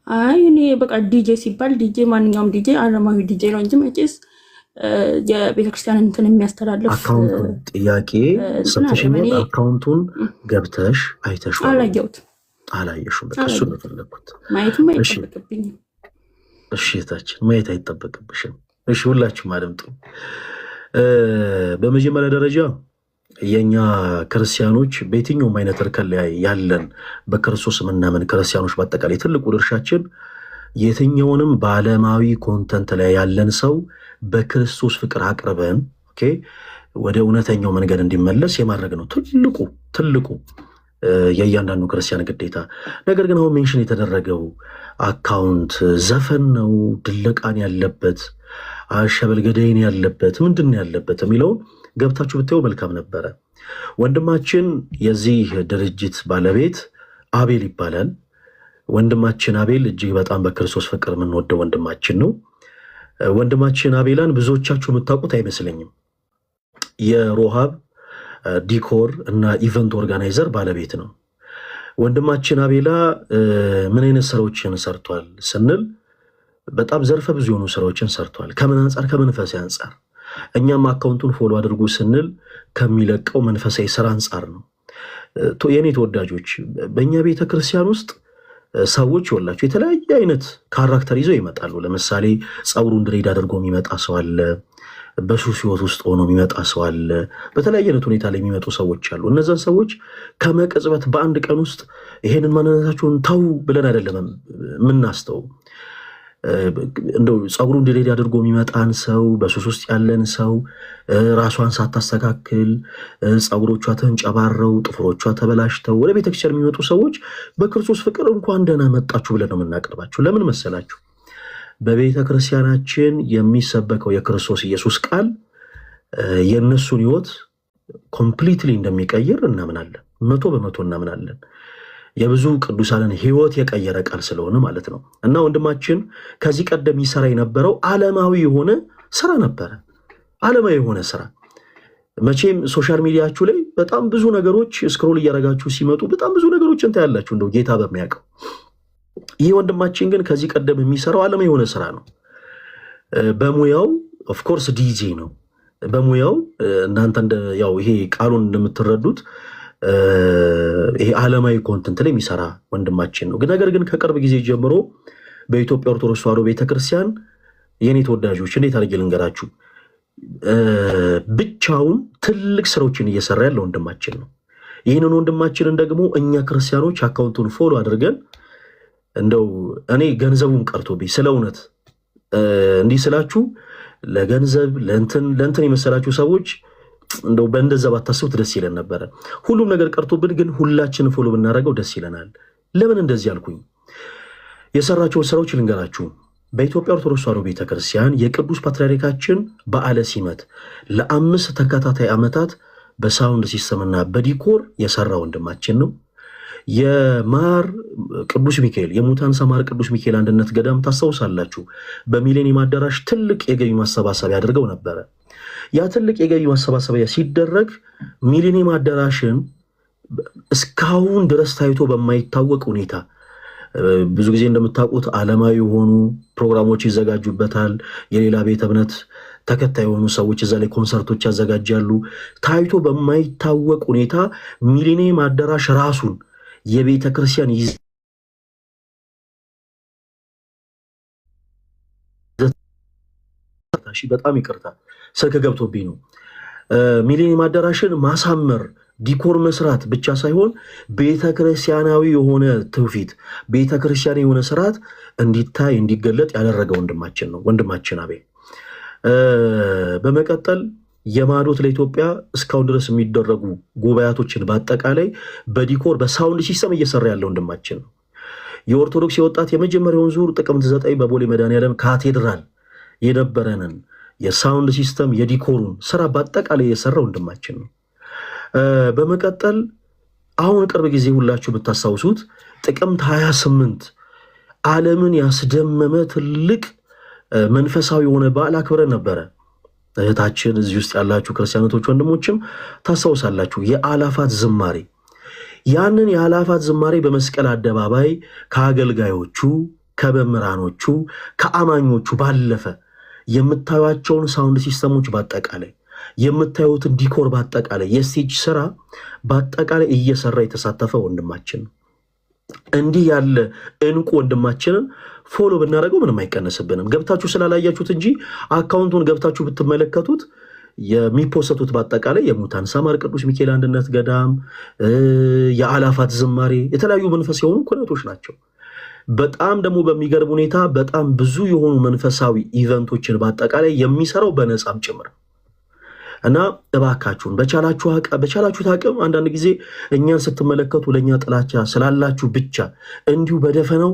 Speaker 1: አይ እኔ በቃ ዲጄ ሲባል ዲጄ ማንኛውም ዲጄ ዓለማዊ ዲጄ ነው እንጂ መቼስ የቤተክርስቲያን እንትን የሚያስተላልፍ
Speaker 2: አካውንቱን ጥያቄ ሰጥተሽኛል። አካውንቱን ገብተሽ አይተሽዋል? አላየሽውም? በቃ እሱን ነው የፈለኩት።
Speaker 1: ማየትም አይጠበቅብኝም።
Speaker 2: እሺ እህታችን ማየት አይጠበቅብሽም። እሺ ሁላችሁም አድምጡ። በመጀመሪያ ደረጃ የኛ ክርስቲያኖች በየትኛውም አይነት እርከን ላይ ያለን በክርስቶስ የምናምን ክርስቲያኖች በአጠቃላይ ትልቁ ድርሻችን የትኛውንም በዓለማዊ ኮንተንት ላይ ያለን ሰው በክርስቶስ ፍቅር አቅርበን ወደ እውነተኛው መንገድ እንዲመለስ የማድረግ ነው ትልቁ የእያንዳንዱ ክርስቲያን ግዴታ። ነገር ግን አሁን ሜንሽን የተደረገው አካውንት ዘፈን ነው፣ ድለቃን ያለበት፣ አሸበል ገዳይን ያለበት፣ ምንድን ያለበት የሚለውን ገብታችሁ ብታዩ መልካም ነበረ። ወንድማችን የዚህ ድርጅት ባለቤት አቤል ይባላል። ወንድማችን አቤል እጅግ በጣም በክርስቶስ ፍቅር የምንወደው ወንድማችን ነው። ወንድማችን አቤላን ብዙዎቻችሁ የምታውቁት አይመስለኝም። የሮሃብ ዲኮር እና ኢቨንት ኦርጋናይዘር ባለቤት ነው። ወንድማችን አቤላ ምን አይነት ስራዎችን ሰርቷል ስንል በጣም ዘርፈ ብዙ የሆኑ ስራዎችን ሰርቷል። ከምን አንጻር? ከመንፈሳዊ አንጻር። እኛም አካውንቱን ፎሎ አድርጉ ስንል ከሚለቀው መንፈሳዊ ስራ አንጻር ነው። የኔ ተወዳጆች በእኛ ቤተክርስቲያን ውስጥ ሰዎች ይወላችሁ የተለያየ አይነት ካራክተር ይዘው ይመጣሉ። ለምሳሌ ፀጉሩን ድሬድ አድርጎ የሚመጣ ሰው አለ። በሱስ ህይወት ውስጥ ሆኖ የሚመጣ ሰው አለ። በተለያየ አይነት ሁኔታ ላይ የሚመጡ ሰዎች አሉ። እነዛን ሰዎች ከመቀጽበት በአንድ ቀን ውስጥ ይሄንን ማንነታቸውን ተው ብለን አይደለም የምናስተው። እንደው ፀጉሩን ድሬድ አድርጎ የሚመጣን ሰው፣ በሱስ ውስጥ ያለን ሰው፣ ራሷን ሳታስተካክል ፀጉሮቿ ተንጨባረው ጥፍሮቿ ተበላሽተው ወደ ቤተክርስቲያን የሚመጡ ሰዎች በክርስቶስ ፍቅር እንኳን ደህና መጣችሁ ብለን ነው የምናቀርባቸው። ለምን መሰላችሁ? በቤተ ክርስቲያናችን የሚሰበከው የክርስቶስ ኢየሱስ ቃል የእነሱን ህይወት ኮምፕሊትሊ እንደሚቀይር እናምናለን። 100% እናምናለን። የብዙ ቅዱሳንን ህይወት የቀየረ ቃል ስለሆነ ማለት ነው። እና ወንድማችን ከዚህ ቀደም ይሰራ የነበረው ዓለማዊ የሆነ ስራ ነበረ። ዓለማዊ የሆነ ስራ መቼም ሶሻል ሚዲያችሁ ላይ በጣም ብዙ ነገሮች ስክሮል እያደረጋችሁ ሲመጡ በጣም ብዙ ነገሮች እንታያላችሁ፣ እንደው ጌታ በሚያውቀው። ይህ ወንድማችን ግን ከዚህ ቀደም የሚሰራው ዓለማዊ የሆነ ስራ ነው። በሙያው ኦፍኮርስ ዲጄ ነው። በሙያው እናንተ ያው ይሄ ቃሉን እንደምትረዱት ይሄ ዓለማዊ ኮንተንት ላይ የሚሰራ ወንድማችን ነው። ነገር ግን ከቅርብ ጊዜ ጀምሮ በኢትዮጵያ ኦርቶዶክስ ተዋሕዶ ቤተክርስቲያን የኔ ተወዳጆች እንዴት አድርጌ ልንገራችሁ፣ ብቻውን ትልቅ ስራዎችን እየሰራ ያለ ወንድማችን ነው። ይህንን ወንድማችንን ደግሞ እኛ ክርስቲያኖች አካውንቱን ፎሎ አድርገን እንደው እኔ ገንዘቡን ቀርቶብኝ ስለ እውነት እንዲህ ስላችሁ ለገንዘብ ለእንትን የመሰላችሁ ሰዎች እንደው በእንደዛ ባታስቡት ደስ ይለን ነበረ። ሁሉም ነገር ቀርቶብን ግን ሁላችንን ፎሎ ብናደርገው ደስ ይለናል። ለምን እንደዚህ አልኩኝ? የሰራቸውን ስራዎች ልንገራችሁ። በኢትዮጵያ ኦርቶዶክስ ተዋሕዶ ቤተክርስቲያን የቅዱስ ፓትርያርካችን በዓለ ሲመት ለ5 ተከታታይ ዓመታት በሳውንድ ሲስተምና በዲኮር የሰራ ወንድማችን ነው። የማር ቅዱስ ሚካኤል የሙታንሳ ማር ቅዱስ ሚካኤል አንድነት ገዳም ታስታውሳላችሁ፣ በሚሌኒየም አዳራሽ ትልቅ የገቢ ማሰባሰቢያ አድርገው ነበረ። ያ ትልቅ የገቢ ማሰባሰቢያ ሲደረግ ሚሌኒየም አዳራሽን እስካሁን ድረስ ታይቶ በማይታወቅ ሁኔታ ብዙ ጊዜ እንደምታውቁት ዓለማዊ የሆኑ ፕሮግራሞች ይዘጋጁበታል። የሌላ ቤተ እምነት ተከታይ የሆኑ ሰዎች እዛ ላይ ኮንሰርቶች ያዘጋጃሉ። ታይቶ በማይታወቅ ሁኔታ ሚሌኒየም አዳራሽ ራሱን የቤተ ክርስቲያን በጣም ይቅርታ ስልክ ገብቶብኝ ነው። ሚሌኒየም አዳራሽን ማሳመር ዲኮር መስራት ብቻ ሳይሆን ቤተክርስቲያናዊ የሆነ ትውፊት ቤተክርስቲያናዊ የሆነ ስርዓት እንዲታይ እንዲገለጥ ያደረገ ወንድማችን ነው፣ ወንድማችን አቤል። በመቀጠል የማዶት ለኢትዮጵያ እስካሁን ድረስ የሚደረጉ ጉባኤያቶችን በአጠቃላይ በዲኮር በሳውንድ ሲስተም እየሰራ ያለ ወንድማችን ነው። የኦርቶዶክስ የወጣት የመጀመሪያውን ዙር ጥቅምት 9 በቦሌ መድኃኔዓለም ካቴድራል የነበረንን የሳውንድ ሲስተም የዲኮሩን ስራ በአጠቃላይ የሰራ ወንድማችን ነው። በመቀጠል አሁን ቅርብ ጊዜ ሁላችሁ ብታስታውሱት ጥቅምት 28 ዓለምን ያስደመመ ትልቅ መንፈሳዊ የሆነ በዓል አክብረን ነበረ። እህታችን እዚህ ውስጥ ያላችሁ ክርስቲያኖች ወንድሞችም ታስታውሳላችሁ። የአላፋት ዝማሬ፣ ያንን የአላፋት ዝማሬ በመስቀል አደባባይ ከአገልጋዮቹ ከመምህራኖቹ ከአማኞቹ ባለፈ የምታዩቸውን ሳውንድ ሲስተሞች በአጠቃላይ የምታዩትን ዲኮር በአጠቃላይ የስቴጅ ስራ በአጠቃላይ እየሰራ የተሳተፈ ወንድማችን ነው። እንዲህ ያለ እንቁ ወንድማችንን ፎሎ ብናደርገው ምንም አይቀነስብንም። ገብታችሁ ስላላያችሁት እንጂ አካውንቱን ገብታችሁ ብትመለከቱት የሚፖሰቱት በአጠቃላይ የሙታንሳ ማር ቅዱስ ሚካኤል አንድነት ገዳም፣ የአላፋት ዝማሬ፣ የተለያዩ መንፈስ የሆኑ ኩነቶች ናቸው። በጣም ደግሞ በሚገርም ሁኔታ በጣም ብዙ የሆኑ መንፈሳዊ ኢቨንቶችን በአጠቃላይ የሚሰራው በነፃም ጭምር እና እባካችሁን በቻላችሁት አቅም አንዳንድ ጊዜ እኛን ስትመለከቱ ለእኛ ጥላቻ ስላላችሁ ብቻ እንዲሁ በደፈነው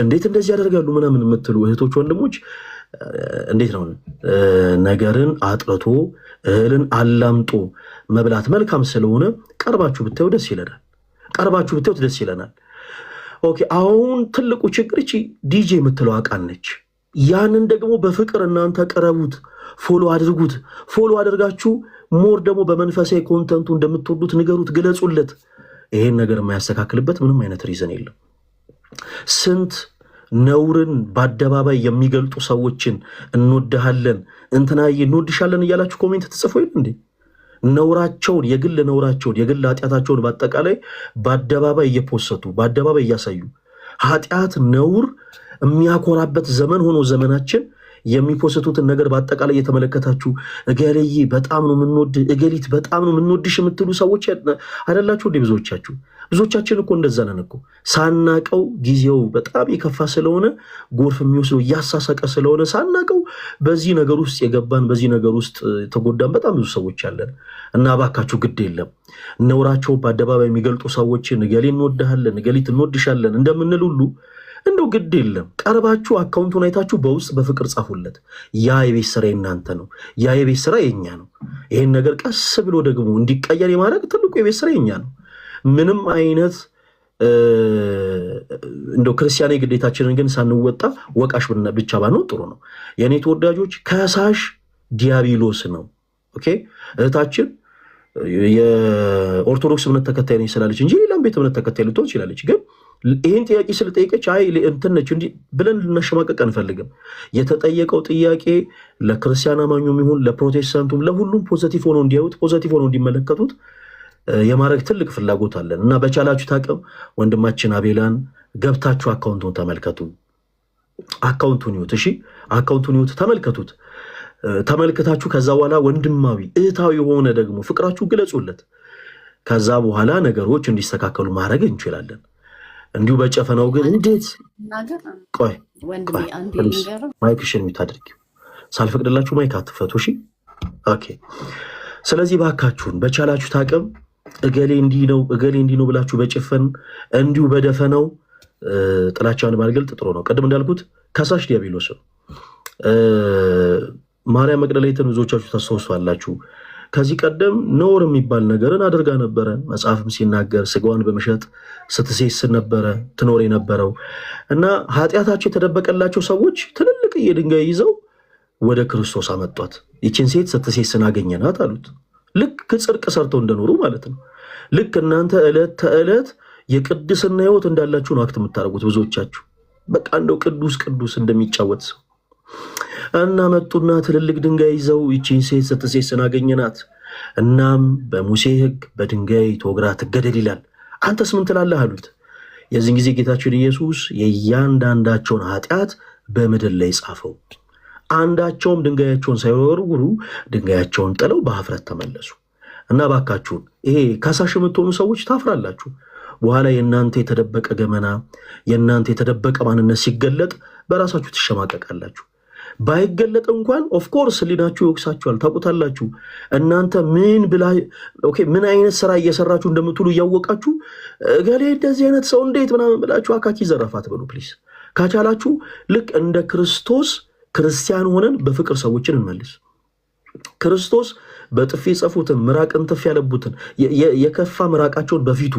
Speaker 2: እንዴት እንደዚህ ያደርጋሉ ምናምን የምትሉ እህቶች ወንድሞች፣ እንዴት ነው ነገርን አጥርቶ እህልን አላምጦ መብላት መልካም ስለሆነ ቀርባችሁ ብታዩ ደስ ይለናል። ኦኬ፣ አሁን ትልቁ ችግር እቺ ዲጄ የምትለው አቃል ነች። ያንን ደግሞ በፍቅር እናንተ ቀረቡት፣ ፎሎ አድርጉት። ፎሎ አድርጋችሁ ሞር ደግሞ በመንፈሳዊ ኮንተንቱ እንደምትወዱት ንገሩት፣ ግለጹለት። ይሄን ነገር የማያስተካክልበት ምንም አይነት ሪዝን የለም። ስንት ነውርን በአደባባይ የሚገልጡ ሰዎችን እንወድሃለን እንትናዬ እንወድሻለን እያላችሁ ኮሜንት ተጽፎ ይል እንዴ? ነውራቸውን የግል ኃጢአታቸውን በአጠቃላይ በአደባባይ እየፖሰቱ በአደባባይ እያሳዩ ኃጢአት ነውር የሚያኮራበት ዘመን ሆኖ ዘመናችን የሚፖስቱትን ነገር በአጠቃላይ እየተመለከታችሁ እገሌዬ በጣም ነው የምንወድ እገሊት በጣም ነው የምንወድሽ የምትሉ ሰዎች አይደላችሁ እንዴ? ብዙዎቻችን እኮ እንደዛ ነን እኮ ሳናቀው ጊዜው በጣም የከፋ ስለሆነ ጎርፍ የሚወስደው እያሳሰቀ ስለሆነ ሳናቀው በዚህ ነገር ውስጥ የገባን በዚህ ነገር ውስጥ ተጎዳን በጣም ብዙ ሰዎች አለን። እና እባካችሁ ግድ የለም ነውራቸው በአደባባይ የሚገልጡ ሰዎችን እገሌ እንወድሃለን እገሊት እንወድሻለን እንደምንል ሁሉ እንደው ግድ የለም ቀርባችሁ አካውንቱን አይታችሁ በውስጥ በፍቅር ጻፉለት። ያ የቤት ስራ የእናንተ ነው፣ ያ የቤት ስራ የኛ ነው። ይሄን ነገር ቀስ ብሎ ደግሞ እንዲቀየር የማድረግ ትልቁ የቤት ስራ የኛ ነው። ምንም አይነት እንደው ክርስቲያናዊ ግዴታችንን ግን ሳንወጣ ወቃሽ ብቻ ባንሆን ጥሩ ነው። የእኔ ተወዳጆች ከሳሽ ዲያብሎስ ነው። ኦኬ እህታችን የኦርቶዶክስ እምነት ተከታይ ነኝ ስላለች እንጂ ሌላም ቤት እምነት ተከታይ ልትሆን ትችላለች። ግን ይህን ጥያቄ ስለጠየቀች አይ እንትን ነች እንዲህ ብለን ልናሸማቀቅ አንፈልግም። የተጠየቀው ጥያቄ ለክርስቲያን አማኙም ይሁን ለፕሮቴስታንቱም ለሁሉም ፖዘቲቭ ሆነው እንዲያዩት ፖዘቲቭ ሆነው እንዲመለከቱት የማድረግ ትልቅ ፍላጎት አለን እና በቻላችሁ ታቅም ወንድማችን አቤላን ገብታችሁ አካውንቱን ተመልከቱ። አካውንቱን ይዩት። እሺ አካውንቱን ይዩት፣ ተመልከቱት። ተመልከታችሁ ከዛ በኋላ ወንድማዊ እህታዊ የሆነ ደግሞ ፍቅራችሁ ግለጹለት። ከዛ በኋላ ነገሮች እንዲስተካከሉ ማድረግ እንችላለን። እንዲሁ በጨፈነው ግን እንዴት ቆይ ማይክሽን የምታደርጊው ሳልፈቅድላችሁ ማይክ አትፈቱ። እሺ ኦኬ። ስለዚህ ባካችሁን በቻላችሁ ታቅም እገሌ እንዲህ ነው ብላችሁ በጭፈን እንዲሁ በደፈነው ጥላቻን ባልገልጥ ጥሩ ነው። ቀደም እንዳልኩት ከሳሽ ዲያብሎስ ነው። ማርያም መቅደላዊትን ብዙዎቻችሁ ታስታውሷላችሁ። ከዚህ ቀደም ነውር የሚባል ነገርን አድርጋ ነበረ። መጽሐፍም ሲናገር ስጋዋን በመሸጥ ስትሴስን ነበረ ትኖር የነበረው እና ኃጢአታቸው የተደበቀላቸው ሰዎች ትልልቅ የድንጋይ ይዘው ወደ ክርስቶስ አመጧት። ይችን ሴት ስትሴስን አገኘናት አሉት። ልክ ጽድቅ ሰርተው እንደኖሩ ማለት ነው። ልክ እናንተ ዕለት ተዕለት የቅድስና ህይወት እንዳላችሁ ነው አክት የምታደርጉት ብዙዎቻችሁ። በቃ እንደው ቅዱስ እንደሚጫወት ሰው እና መጡና ትልልቅ ድንጋይ ይዘው ይችን ሴት ስትሴስን አገኘናት። እናም በሙሴ ሕግ በድንጋይ ተወግራ ትገደል ይላል። አንተስ ምን ትላለህ አሉት። የዚህን ጊዜ ጌታችን ኢየሱስ የእያንዳንዳቸውን ኃጢአት በምድር ላይ ጻፈው። አንዳቸውም ድንጋያቸውን ሳይወረውሩ ድንጋያቸውን ጥለው በሀፍረት ተመለሱ። እና ባካችሁን ይሄ ከሳሽ የምትሆኑ ሰዎች ታፍራላችሁ። በኋላ የእናንተ የተደበቀ ገመና የእናንተ የተደበቀ ማንነት ሲገለጥ በራሳችሁ ትሸማቀቃላችሁ። ባይገለጥ እንኳን ኦፍኮርስ ህሊናችሁ ይወቅሳችኋል። ታውቁታላችሁ። እናንተ ምን አይነት ስራ እየሰራችሁ እንደምትሉ እያወቃችሁ እገሌ እንደዚህ አይነት ሰው እንዴት ምናምን ብላችሁ አካኪ ዘረፋት በሉ ፕሊስ። ካቻላችሁ ልክ እንደ ክርስቶስ ክርስቲያን ሆነን በፍቅር ሰዎችን እንመልስ። ክርስቶስ በጥፊ የጸፉትን ምራቅ እንትፍ ያለቡትን የከፋ ምራቃቸውን በፊቱ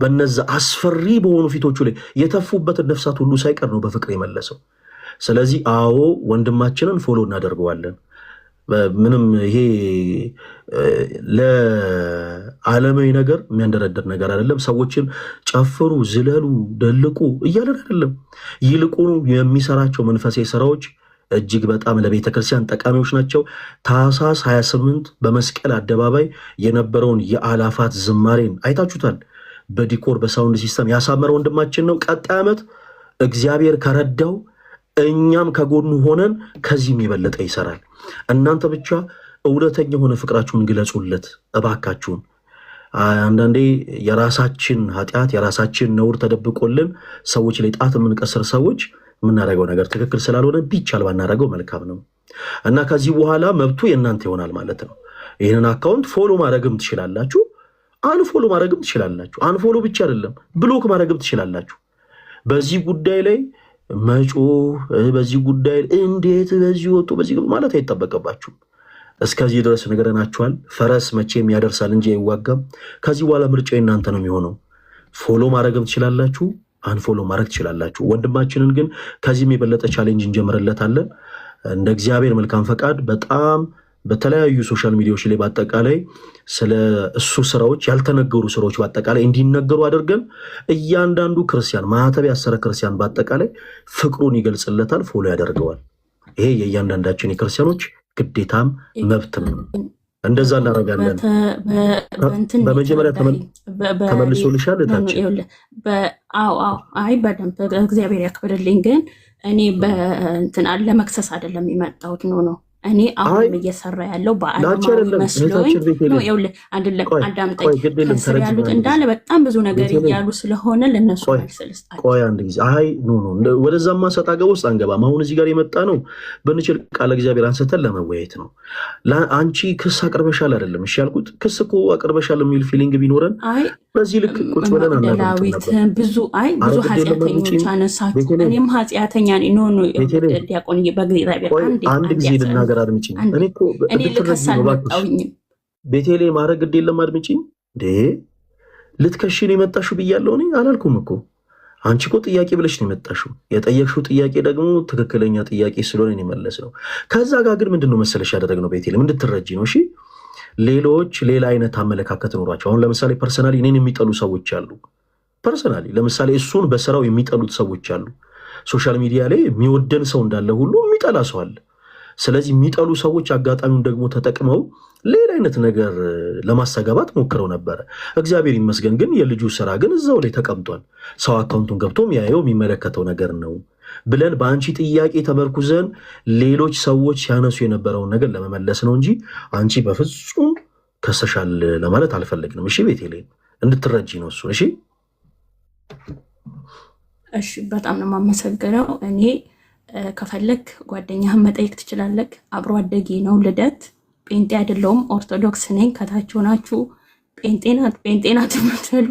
Speaker 2: በነዛ አስፈሪ በሆኑ ፊቶቹ ላይ የተፉበትን ነፍሳት ሁሉ ሳይቀር ነው በፍቅር የመለሰው። ስለዚህ አዎ ወንድማችንን ፎሎ እናደርገዋለን። ምንም ይሄ ለዓለማዊ ነገር የሚያንደረደር ነገር አይደለም። ሰዎችን ጨፍሩ፣ ዝለሉ፣ ደልቁ እያለን አይደለም። ይልቁኑ የሚሰራቸው መንፈሳዊ ስራዎች እጅግ በጣም ለቤተ ክርስቲያን ጠቃሚዎች ናቸው። ታኅሳስ 28 በመስቀል አደባባይ የነበረውን የአላፋት ዝማሬን አይታችሁታል። በዲኮር በሳውንድ ሲስተም ያሳመረ ወንድማችን ነው። ቀጣይ ዓመት እግዚአብሔር ከረዳው እኛም ከጎኑ ሆነን ከዚህም የበለጠ ይሰራል። እናንተ ብቻ እውነተኛ የሆነ ፍቅራችሁን ግለጹለት እባካችሁን። አንዳንዴ የራሳችን ኃጢአት የራሳችን ነውር ተደብቆልን ሰዎች ላይ ጣት የምንቀስር ሰዎች የምናደርገው ነገር ትክክል ስላልሆነ ቢቻል ባናደርገው መልካም ነው እና ከዚህ በኋላ መብቱ የእናንተ ይሆናል ማለት ነው። ይህንን አካውንት ፎሎ ማድረግም ትችላላችሁ፣ አንፎሎ ማድረግም ትችላላችሁ። አንፎሎ ብቻ አይደለም ብሎክ ማድረግም ትችላላችሁ። በዚህ ጉዳይ ላይ መጮህ በዚህ ጉዳይ እንዴት በዚህ ወጡ በዚህ ማለት አይጠበቅባችሁም። እስከዚህ ድረስ ነገረናችኋል። ፈረስ መቼም ያደርሳል እንጂ አይዋጋም። ከዚህ በኋላ ምርጫ እናንተ ነው የሚሆነው። ፎሎ ማድረግም ትችላላችሁ፣ አንፎሎ ማድረግ ትችላላችሁ። ወንድማችንን ግን ከዚህም የበለጠ ቻሌንጅ እንጀምርለታለን እንደ እግዚአብሔር መልካም ፈቃድ። በጣም በተለያዩ ሶሻል ሚዲያዎች ላይ በአጠቃላይ ስለ እሱ ስራዎች ያልተነገሩ ስራዎች በአጠቃላይ እንዲነገሩ አድርገን እያንዳንዱ ክርስቲያን ማህተብ ያሰረ ክርስቲያን በአጠቃላይ ፍቅሩን ይገልጽለታል፣ ፎሎ ያደርገዋል። ይሄ የእያንዳንዳችን የክርስቲያኖች ግዴታም መብትም ነው። እንደዛ እናደርጋለን። በመጀመሪያ ተመልሶልሻል እታችን?
Speaker 4: አይ በደንብ እግዚአብሔር ያክብርልኝ። ግን እኔ በእንትን ለመክሰስ አይደለም የመጣሁት ነው እኔ አሁን እየሰራ ያለው በአለማዊ መስሎኝ ነው። ይኸውልህ አዳምጠኝ። ከስር ያሉት እንዳለ በጣም ብዙ ነገር እያሉ ስለሆነ ለነሱ መልስልስጣቸው።
Speaker 2: ቆይ አንድ ጊዜ አይ ወደዛማ ሰጣ ገባ ውስጥ አንገባም። አሁን እዚህ ጋር የመጣ ነው ብንችል ቃለ እግዚአብሔር አንስተን ለመወያየት ነው። አንቺ ክስ አቅርበሻል አይደለም? እሺ ያልኩት ክስ እኮ አቅርበሻል የሚል ፊሊንግ ቢኖረን በዚህ ልክ ቁጭ ብለን
Speaker 4: ብዙ ኃጢአተኞች አነሳችሁ። እኔም ኃጢአተኛ ኖ ዲያቆን በእግዚአብሔር
Speaker 2: አንድ ጊዜ ልናገር አድምጪኝ። እኔ
Speaker 4: ልከስ አልመጣሁኝም።
Speaker 2: ቤቴሌ ማድረግ ግድ የለም አድምጪኝ። ልትከሽን የመጣሽው ብያለሁ እኔ አላልኩም እኮ። አንቺ እኮ ጥያቄ ብለሽ ነው የመጣሽው። የጠየቅሽው ጥያቄ ደግሞ ትክክለኛ ጥያቄ ስለሆነ የመለስ ነው። ከዛ ጋር ግን ምንድነው መሰለሽ ያደረግነው ቤቴሌ እንድትረጂ ነው። እሺ ሌሎች ሌላ አይነት አመለካከት ኖሯቸው አሁን ለምሳሌ ፐርሰናሊ እኔን የሚጠሉ ሰዎች አሉ። ፐርሰናሊ ለምሳሌ እሱን በስራው የሚጠሉት ሰዎች አሉ። ሶሻል ሚዲያ ላይ የሚወደን ሰው እንዳለ ሁሉ የሚጠላ ሰው አለ። ስለዚህ የሚጠሉ ሰዎች አጋጣሚውን ደግሞ ተጠቅመው ሌላ አይነት ነገር ለማስተጋባት ሞክረው ነበረ። እግዚአብሔር ይመስገን ግን የልጁ ስራ ግን እዛው ላይ ተቀምጧል። ሰው አካውንቱን ገብቶ የሚያየው የሚመለከተው ነገር ነው ብለን በአንቺ ጥያቄ ተመርኩዘን ሌሎች ሰዎች ሲያነሱ የነበረውን ነገር ለመመለስ ነው እንጂ አንቺ በፍጹም ከሰሻል ለማለት አልፈለግንም። እሺ ቤቴሌ እንድትረጂ ነው እሱ። እሺ
Speaker 4: እሺ፣ በጣም ነው የማመሰግነው። እኔ ከፈለክ ጓደኛህን መጠየቅ ትችላለህ። አብሮ አደጌ ነው ልደት። ጴንጤ አይደለሁም ኦርቶዶክስ ነኝ። ከታች ሆናችሁ ጴንጤናት የምትሉ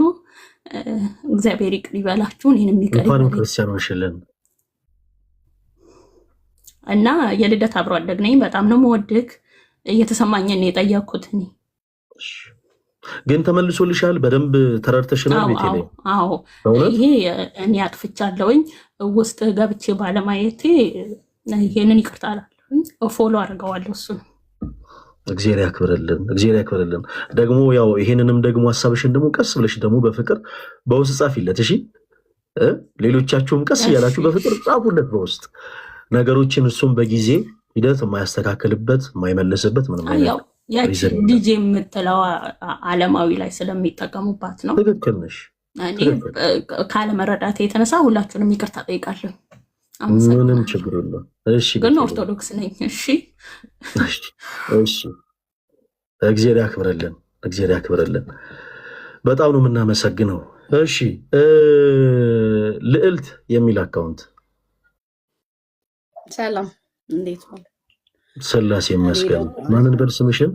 Speaker 4: እግዚአብሔር ይቅር ይበላችሁ፣ እኔንም ይቅር ይበላችሁ። እና የልደት አብሮ አደግ ነኝ። በጣም ነው የምወድህ። እየተሰማኝን ነው የጠየኩት። እኔ
Speaker 2: ግን ተመልሶልሻል? በደንብ ተረድተሽናል? ቤቴሌ
Speaker 4: አዎ፣ ይሄ እኔ አጥፍቻለሁኝ ውስጥ ገብቼ ባለማየቴ ይሄንን ይቅርታ አላለሁኝ። ፎሎ አድርገዋለሁ እሱ ነው።
Speaker 2: እግዚአብሔር ያክብርልን፣ እግዚአብሔር ያክብርልን። ደግሞ ያው ይሄንንም ደግሞ ሀሳብሽን ደግሞ ቀስ ብለሽ ደግሞ በፍቅር በውስጥ ጻፊለት። እሺ ሌሎቻችሁም ቀስ እያላችሁ በፍቅር ጻፉለት በውስጥ ነገሮችን። እሱም በጊዜ ሂደት የማያስተካክልበት የማይመለስበት ምንም አይነት
Speaker 4: ያቺ ዲጄ የምትለው አለማዊ ላይ ስለሚጠቀሙባት ነው።
Speaker 2: ትክክል ነሽ።
Speaker 4: እኔ ካለመረዳት የተነሳ ሁላችሁንም ይቅርታ ጠይቃለሁ።
Speaker 2: ምንም ችግር የለም። እሺ
Speaker 4: ግን ኦርቶዶክስ ነኝ። እሺ
Speaker 2: እሺ፣ እግዚአብሔር ያክብረልን፣ እግዚአብሔር ያክብረልን። በጣም ነው የምናመሰግነው። እሺ ልዕልት የሚል አካውንት
Speaker 1: ሰላም፣ እንዴት ነው?
Speaker 2: ስላሴ ይመስገን። ማንን በል ስምሽን?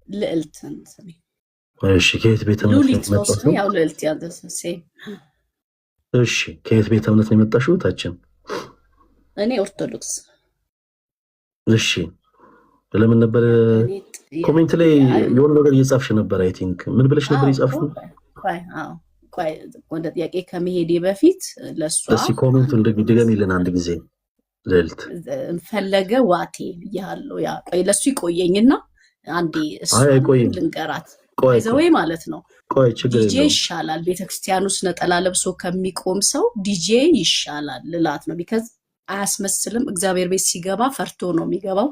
Speaker 1: ልዕልትን ስሜ።
Speaker 2: እሺ ከየት ቤተ እምነት ነው የመጣሽው?
Speaker 1: ያው ልዕልት ያደሰ።
Speaker 2: እሺ ከየት ቤተ እምነት ነው የመጣሽው? ታችን
Speaker 1: እኔ ኦርቶዶክስ።
Speaker 2: እሺ ለምን ነበር ኮሜንት ላይ የሆነ ነገር እየጻፍሽ ነበር? አይ ቲንክ ምን ብለሽ ነበር የጻፍሽው?
Speaker 1: ቆይ ወደ ጥያቄ ከመሄዴ በፊት ለሷ
Speaker 2: እስኪ ኮሜንቱን ድገሚልን አንድ ጊዜ። ልዕልት
Speaker 1: ፈለገ ዋቴ ብያለሁ። ያ ቆይ ለሱ ይቆየኝና አንዴ እሱ ልንገራት ወይ ማለት ነው።
Speaker 2: ቆይ ችግር
Speaker 1: ዲጄ ይሻላል ቤተክርስቲያን ውስጥ ነጠላ ለብሶ ከሚቆም ሰው ዲጄ ይሻላል ልላት ነው። ቢካዝ አያስመስልም። እግዚአብሔር ቤት ሲገባ ፈርቶ ነው የሚገባው።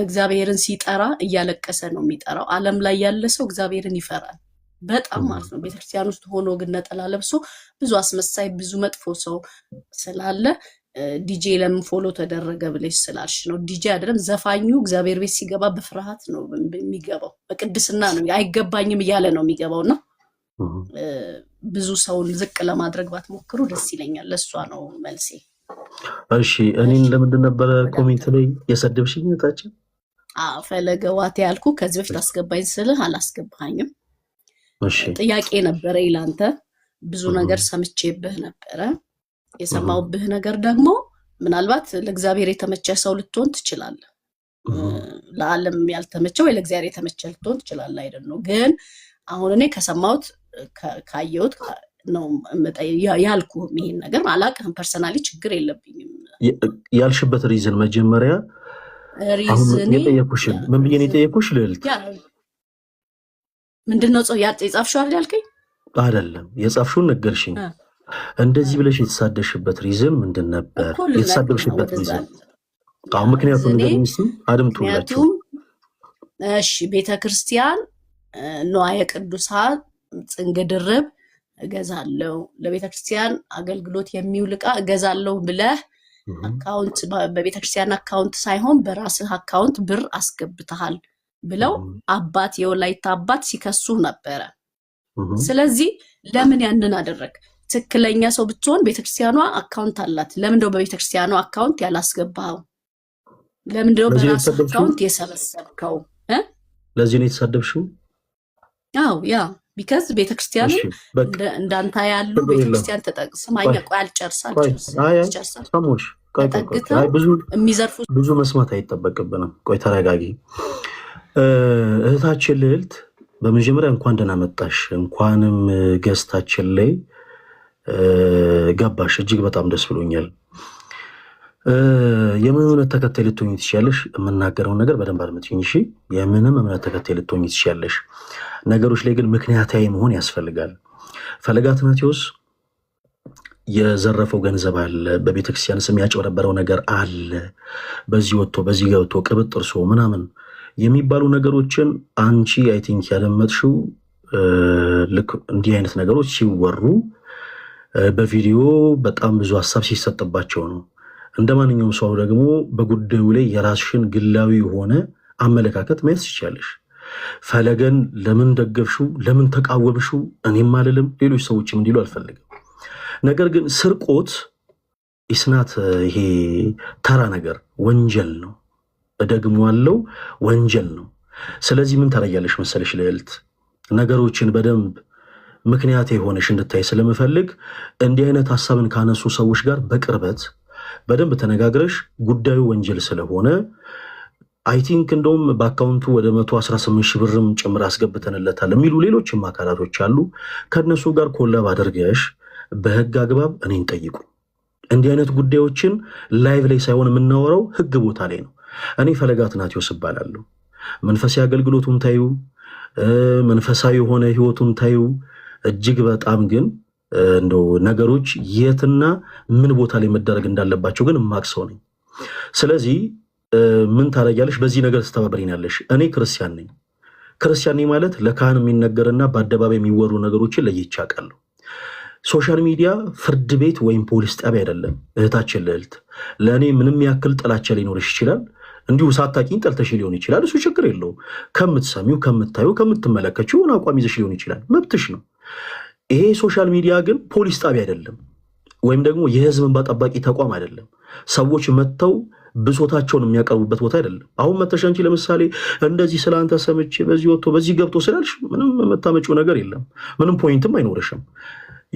Speaker 1: እግዚአብሔርን ሲጠራ እያለቀሰ ነው የሚጠራው። ዓለም ላይ ያለ ሰው እግዚአብሔርን ይፈራል በጣም ማለት ነው። ቤተክርስቲያን ውስጥ ሆኖ ግን ነጠላ ለብሶ ብዙ አስመሳይ ብዙ መጥፎ ሰው ስላለ ዲጄ ለምን ፎሎ ተደረገ ብለሽ ስላልሽ ነው። ዲጄ አይደለም ዘፋኙ እግዚአብሔር ቤት ሲገባ በፍርሃት ነው የሚገባው፣ በቅድስና ነው። አይገባኝም እያለ ነው የሚገባውና ብዙ ሰውን ዝቅ ለማድረግ ባትሞክሩ ደስ ይለኛል። ለሷ ነው መልሴ።
Speaker 2: እሺ እኔን ለምንድን ነበረ ኮሜንት ላይ የሰደብሽኝ? ታችን
Speaker 1: ፈለገ ዋቴ ያልኩ ከዚህ በፊት አስገባኝ ስልህ አላስገባኝም። ጥያቄ ነበረ ይላንተ ብዙ ነገር ሰምቼብህ ነበረ። የሰማውብህ ነገር ደግሞ ምናልባት ለእግዚአብሔር የተመቸ ሰው ልትሆን ትችላለህ፣ ለዓለም ያልተመቸ ወይ ለእግዚአብሔር የተመቸ ልትሆን ትችላለህ። አይደል ነው። ግን አሁን እኔ ከሰማሁት ካየሁት ነው ያልኩህ። ይሄን ነገር አላውቅም ፐርሰናሊ፣ ችግር የለብኝም።
Speaker 2: ያልሽበት ሪዝን መጀመሪያ
Speaker 1: ሪዝኒ
Speaker 2: የጠየኩሽን ምን ብዬ ነው የጠየኩሽ? ልዕልት
Speaker 1: ምንድነው የጻፍሽው አይደል ያልከኝ?
Speaker 2: አይደለም የጻፍሽውን ነገርሽኝ። እንደዚህ ብለሽ የተሳደሽበት ሪዝን ምንድን ነበር? የተሳደብሽበት ሪዝን ምክንያቱም እንደዚህ አድምጡላችሁ።
Speaker 1: እሺ ቤተክርስቲያን ንዋየ ቅዱሳን ጽንግ ድርብ እገዛለሁ፣ ለቤተክርስቲያን አገልግሎት የሚውል ዕቃ እገዛለሁ ብለህ አካውንት በቤተክርስቲያን አካውንት ሳይሆን በራስህ አካውንት ብር አስገብተሃል ብለው አባት የወላይታ አባት ሲከሱ ነበረ። ስለዚህ ለምን ያንን አደረግ? ትክክለኛ ሰው ብትሆን ቤተክርስቲያኗ አካውንት አላት። ለምንድነው በቤተክርስቲያኗ አካውንት ያላስገባው? ለምንድነው በራስህ አካውንት የሰበሰብከው?
Speaker 2: ለዚህ ነው የተሳደብሽው?
Speaker 1: አዎ ያ ቢካዝ ቤተክርስቲያን እንዳንተ ያሉ ቤተክርስቲያን ተጠቅስማኛ ቆይ አልጨርሳል
Speaker 2: ሰሞሽ ብዙ መስማት አይጠበቅብንም። ቆይ ተረጋጊ እህታችን ልዕልት። በመጀመሪያ እንኳን ደህና መጣሽ፣ እንኳንም ገዝታችን ላይ ገባሽ። እጅግ በጣም ደስ ብሎኛል። የምን እምነት ተከታይ ልትሆኚ ትችያለሽ? የምናገረውን ነገር በደንብ አድምጪኝ እሺ። የምንም እምነት ተከታይ ልትሆኚ ትችያለሽ። ነገሮች ላይ ግን ምክንያታዊ መሆን ያስፈልጋል። ፈለገ አትናቴዎስ የዘረፈው ገንዘብ አለ፣ በቤተክርስቲያን ስም ያጭበረበረው ነገር አለ፣ በዚህ ወጥቶ በዚህ ገብቶ ቅብጥ ጥርሶ ምናምን የሚባሉ ነገሮችን አንቺ አይ ቲንክ ያደመጥሽው ልክ እንዲህ አይነት ነገሮች ሲወሩ በቪዲዮ በጣም ብዙ ሀሳብ ሲሰጥባቸው ነው። እንደ ማንኛውም ሰው ደግሞ በጉዳዩ ላይ የራስሽን ግላዊ የሆነ አመለካከት መያዝ ትችላለሽ። ፈለገን ለምን ደገፍሽው፣ ለምን ተቃወምሽው እኔም አልልም፣ ሌሎች ሰዎችም እንዲሉ አልፈልግም። ነገር ግን ስርቆት ኢስናት ይሄ ተራ ነገር ወንጀል ነው። እደግመዋለሁ ወንጀል ነው። ስለዚህ ምን ታረያለሽ መሰለሽ ልዕልት፣ ነገሮችን በደንብ ምክንያት የሆነሽ እንድታይ ስለምፈልግ እንዲህ አይነት ሀሳብን ካነሱ ሰዎች ጋር በቅርበት በደንብ ተነጋግረሽ ጉዳዩ ወንጀል ስለሆነ አይ ቲንክ እንደውም በአካውንቱ ወደ 118 ሺህ ብርም ጭምር አስገብተንለታል የሚሉ ሌሎችም አካላቶች አሉ። ከነሱ ጋር ኮላብ አድርገሽ በህግ አግባብ እኔን ጠይቁ። እንዲህ አይነት ጉዳዮችን ላይቭ ላይ ሳይሆን የምናወራው ህግ ቦታ ላይ ነው። እኔ ፈለገ አትናቴዎስ እባላለሁ። መንፈሳዊ አገልግሎቱን ታዩ፣ መንፈሳዊ የሆነ ህይወቱን ታዩ። እጅግ በጣም ግን እንደው ነገሮች የትና ምን ቦታ ላይ መደረግ እንዳለባቸው ግን የማቅሰው ነኝ። ስለዚህ ምን ታረጊያለሽ? በዚህ ነገር ትተባበሪኛለሽ። እኔ ክርስቲያን ነኝ። ክርስቲያን ነኝ ማለት ለካህን የሚነገርና በአደባባይ የሚወሩ ነገሮችን ለይቼ አውቃለሁ። ሶሻል ሚዲያ ፍርድ ቤት ወይም ፖሊስ ጣቢያ አይደለም። እህታችን ልዕልት፣ ለእኔ ምንም ያክል ጥላቻ ሊኖርሽ ይችላል። እንዲሁ ሳታቂኝ ጠልተሽ ሊሆን ይችላል። እሱ ችግር የለውም። ከምትሰሚው፣ ከምታዩ፣ ከምትመለከችው የሆነ አቋም ይዘሽ ሊሆን ይችላል። መብትሽ ነው። ይሄ ሶሻል ሚዲያ ግን ፖሊስ ጣቢያ አይደለም፣ ወይም ደግሞ የህዝብ እንባ ጠባቂ ተቋም አይደለም። ሰዎች መጥተው ብሶታቸውን የሚያቀርቡበት ቦታ አይደለም። አሁን መተሽ አንቺ ለምሳሌ እንደዚህ ስለአንተ ሰምቼ በዚህ ወጥቶ በዚህ ገብቶ ስላልሽ ምንም የምታመጪው ነገር የለም፣ ምንም ፖይንትም አይኖርሽም።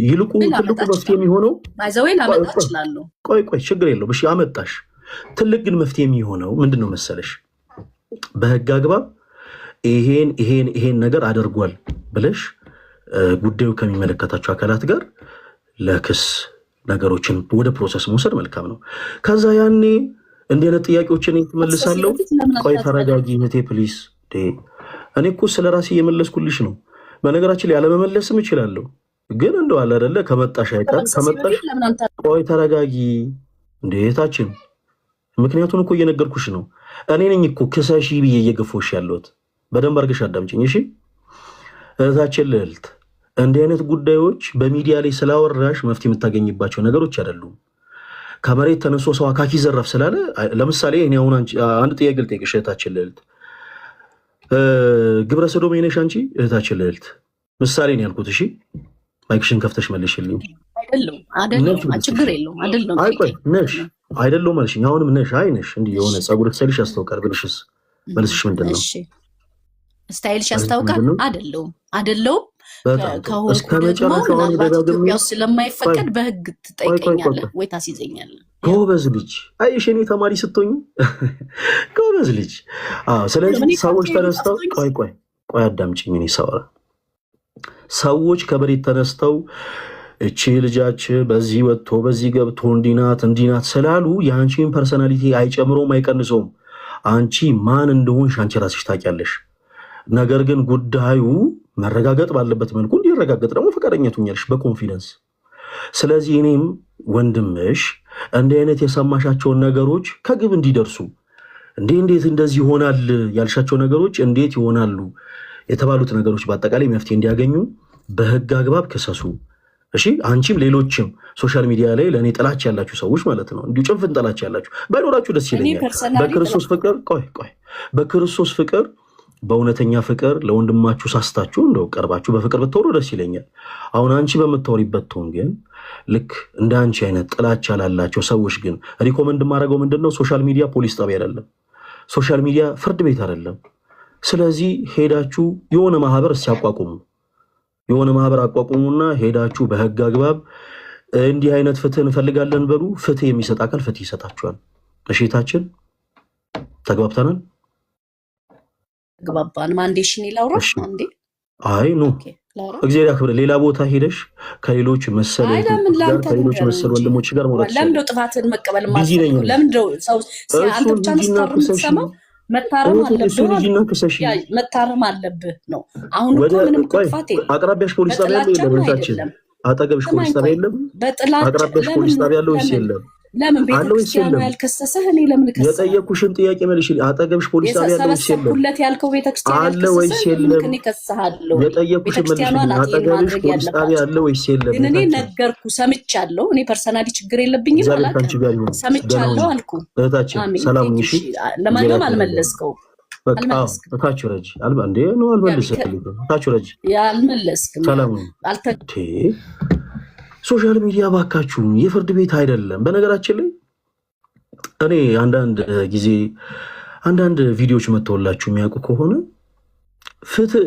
Speaker 2: ይልቁ ትልቁ መፍትሄ የሚሆነው ቆይ ችግር የለውም እሺ አመጣሽ። ትልቅ ግን መፍትሄ የሚሆነው ምንድነው መሰለሽ? በህግ አግባብ ይሄን ነገር አድርጓል ብለሽ ጉዳዩ ከሚመለከታቸው አካላት ጋር ለክስ ነገሮችን ወደ ፕሮሰስ መውሰድ መልካም ነው። ከዛ ያኔ እንዲህ አይነት ጥያቄዎችን ትመልሳለሁ። ቆይ ተረጋጊ እህቴ ፕሊስ። እኔ እኮ ስለ ራሴ እየመለስኩልሽ ነው። በነገራችን ላይ ያለመመለስም እችላለሁ፣ ግን እንደው አለ አይደለ ከመጣሽ አይቀር ከመጣሽ ቆይ ተረጋጊ እንዴታችን። ምክንያቱም እኮ እየነገርኩሽ ነው። እኔ ነኝ እኮ ክሰሺ ብዬ እየገፎሽ ያለሁት። በደንብ አድርገሽ አዳምጪኝ እሺ እህታችን ልዕልት። እንዲህ አይነት ጉዳዮች በሚዲያ ላይ ስላወራሽ መፍትሄ የምታገኝባቸው ነገሮች አይደሉም። ከመሬት ተነሶ ሰው አካኪ ዘረፍ ስላለ ለምሳሌ እኔ አሁን አንድ ጥያቄ ልጠይቅሽ እህታችን ልዕልት። ግብረ ሰዶም ነሽ አንቺ እህታችን ልዕልት? ምሳሌ ነው ያልኩት እሺ። ማይክሽን ከፍተሽ መልሽልኝ። አይደለም አልሽኝ። አሁንም ነሽ አይነሽ እንዲህ የሆነ ጸጉር ተሰልሽ ያስታውቃል ብልሽስ መልስሽ ምንድን ነው?
Speaker 1: ስታይልሽ ያስታውቃል። አይደለም ከሆነ ስለማይፈቀድ በህግ ትጠይቀኛለህ ወይ ታስይዘኛለህ።
Speaker 2: ጎበዝ ልጅ አይሽ እኔ ተማሪ ስትሆኝ ጎበዝ ልጅ። ስለዚህ ሰዎች ተነስተው ቆይ አዳምጪኝ። እኔ ሳወራ ሰዎች ከመሬት ተነስተው እቺ ልጃች በዚህ ወጥቶ በዚህ ገብቶ እንዲናት ስላሉ የአንቺን ፐርሰናሊቲ አይጨምሮም አይቀንሰውም። አንቺ ማን እንደሆንሽ አንቺ ራስሽ ታውቂያለሽ። ነገር ግን ጉዳዩ መረጋገጥ ባለበት መልኩ እንዲረጋገጥ ደግሞ ፈቃደኛ ትሆኛለሽ በኮንፊደንስ። ስለዚህ እኔም ወንድምሽ እንዲህ አይነት የሰማሻቸውን ነገሮች ከግብ እንዲደርሱ እንዴት እንደዚህ ይሆናል ያልሻቸው ነገሮች እንዴት ይሆናሉ የተባሉት ነገሮች በአጠቃላይ መፍትሄ እንዲያገኙ በህግ አግባብ ክሰሱ። እሺ አንቺም ሌሎችም ሶሻል ሚዲያ ላይ ለእኔ ጥላቻ ያላችሁ ሰዎች ማለት ነው፣ እንዲሁ ጭንፍን ጥላቻ ያላችሁ ባይኖራችሁ ደስ ይለኛል። በክርስቶስ ፍቅር በክርስቶስ ፍቅር በእውነተኛ ፍቅር ለወንድማችሁ ሳስታችሁ እንደው ቀርባችሁ በፍቅር ብትወሩ ደስ ይለኛል። አሁን አንቺ በምታወሪበት ቶን ግን ልክ እንደ አንቺ አይነት ጥላቻ ላላቸው ሰዎች ግን ሪኮመንድ ማድረገው ምንድነው፣ ሶሻል ሚዲያ ፖሊስ ጣቢያ አይደለም፣ ሶሻል ሚዲያ ፍርድ ቤት አይደለም። ስለዚህ ሄዳችሁ የሆነ ማህበር ሲያቋቁሙ የሆነ ማህበር አቋቁሙና ሄዳችሁ በህግ አግባብ እንዲህ አይነት ፍትህ እንፈልጋለን በሉ። ፍትህ የሚሰጥ አካል ፍትህ ይሰጣችኋል። እሺታችን ተግባብተናል።
Speaker 1: ግባባን ማንዴሽን ይላውራሽ አንዴ
Speaker 2: አይ ኖ እግዚአብሔር ያክብር። ሌላ ቦታ ሄደሽ ከሌሎች መሰል ከሌሎች መሰል ወንድሞች ጋር ማለት ነው።
Speaker 1: ለምንድነው ጥፋትን መቀበል ማለት ነው? ለምንድነው ሰው አንተ ብቻ ነው መታረም አለብህ ነው። አሁን እኮ ምንም ክፋት የለም።
Speaker 2: አቅራቢያሽ ፖሊስ ጣቢያ የለም? አጠገብሽ ፖሊስ ጣቢያ የለም? አቅራቢያሽ ፖሊስ ጣቢያ ያለው ወይስ የለም?
Speaker 1: ለምን ቤተክርስቲያኑ ያልከሰሰህ? እኔ ለምን ከሰሰህ?
Speaker 2: የጠየኩሽን ጥያቄ መልሽ። አጠገብሽ ፖሊስ ጣቢያ ያለው ወይስ የለም?
Speaker 1: ሁለት ያልከው ቤተክርስቲያኑ
Speaker 2: አለ ወይስ የለም? የጠየኩሽን መልሽ። አጠገብሽ ፖሊስ ጣቢያ ያለው ወይስ የለም?
Speaker 1: እኔ ነገርኩ፣ ሰምቻለሁ። እኔ ፐርሰናሊ ችግር የለብኝም አላልኩም። ሰምቻለሁ አልኩ።
Speaker 2: እህታችን ሰላም ነሽ?
Speaker 1: ለማንኛውም አልመለስከውም።
Speaker 2: እታችሁ ረጅ እንዴ ነው አልመለስክም። እታችሁ ረጅ
Speaker 1: ያልመለስክም
Speaker 2: ሰላም ሶሻል ሚዲያ ባካችሁ የፍርድ ቤት አይደለም። በነገራችን ላይ እኔ አንዳንድ ጊዜ አንዳንድ ቪዲዮዎች መተውላችሁ የሚያውቁ ከሆነ ፍትህ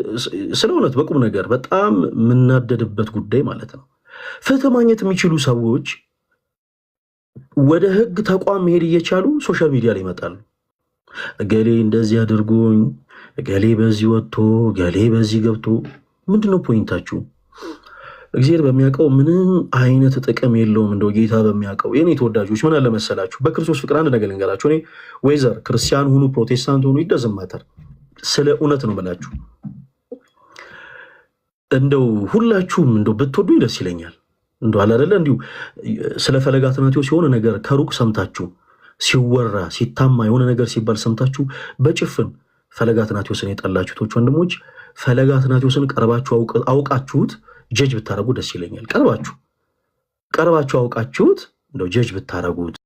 Speaker 2: ስለ እውነት በቁም ነገር በጣም የምናደድበት ጉዳይ ማለት ነው። ፍትህ ማግኘት የሚችሉ ሰዎች ወደ ህግ ተቋም መሄድ እየቻሉ ሶሻል ሚዲያ ላይ ይመጣሉ። እገሌ እንደዚህ አድርጎኝ፣ እገሌ በዚህ ወጥቶ፣ እገሌ በዚህ ገብቶ። ምንድነው ፖይንታችሁ? እግዚአብሔር በሚያውቀው ምንም አይነት ጥቅም የለውም። እንደው ጌታ በሚያውቀው የኔ ተወዳጆች ምን አለ መሰላችሁ፣ በክርስቶስ ፍቅር አንድ ነገር ልንገራችሁ። እኔ ወይዘር ክርስቲያን ሁኑ ፕሮቴስታንት ሁኑ ይደዘማተር ስለ እውነት ነው ብላችሁ እንደው ሁላችሁም እንደው ብትወዱ ደስ ይለኛል። እንደው አለ አይደለ እንዲሁ ስለ ፈለገ አትናቴዎስ የሆነ ነገር ከሩቅ ሰምታችሁ ሲወራ ሲታማ የሆነ ነገር ሲባል ሰምታችሁ በጭፍን ፈለገ አትናቴዎስን የጠላችሁት ወንድሞች ፈለገ አትናቴዎስን ቀርባችሁ አውቃችሁት ጀጅ ብታረጉ ደስ ይለኛል። ቀርባችሁ አውቃችሁት እንደው ጀጅ ብታረጉት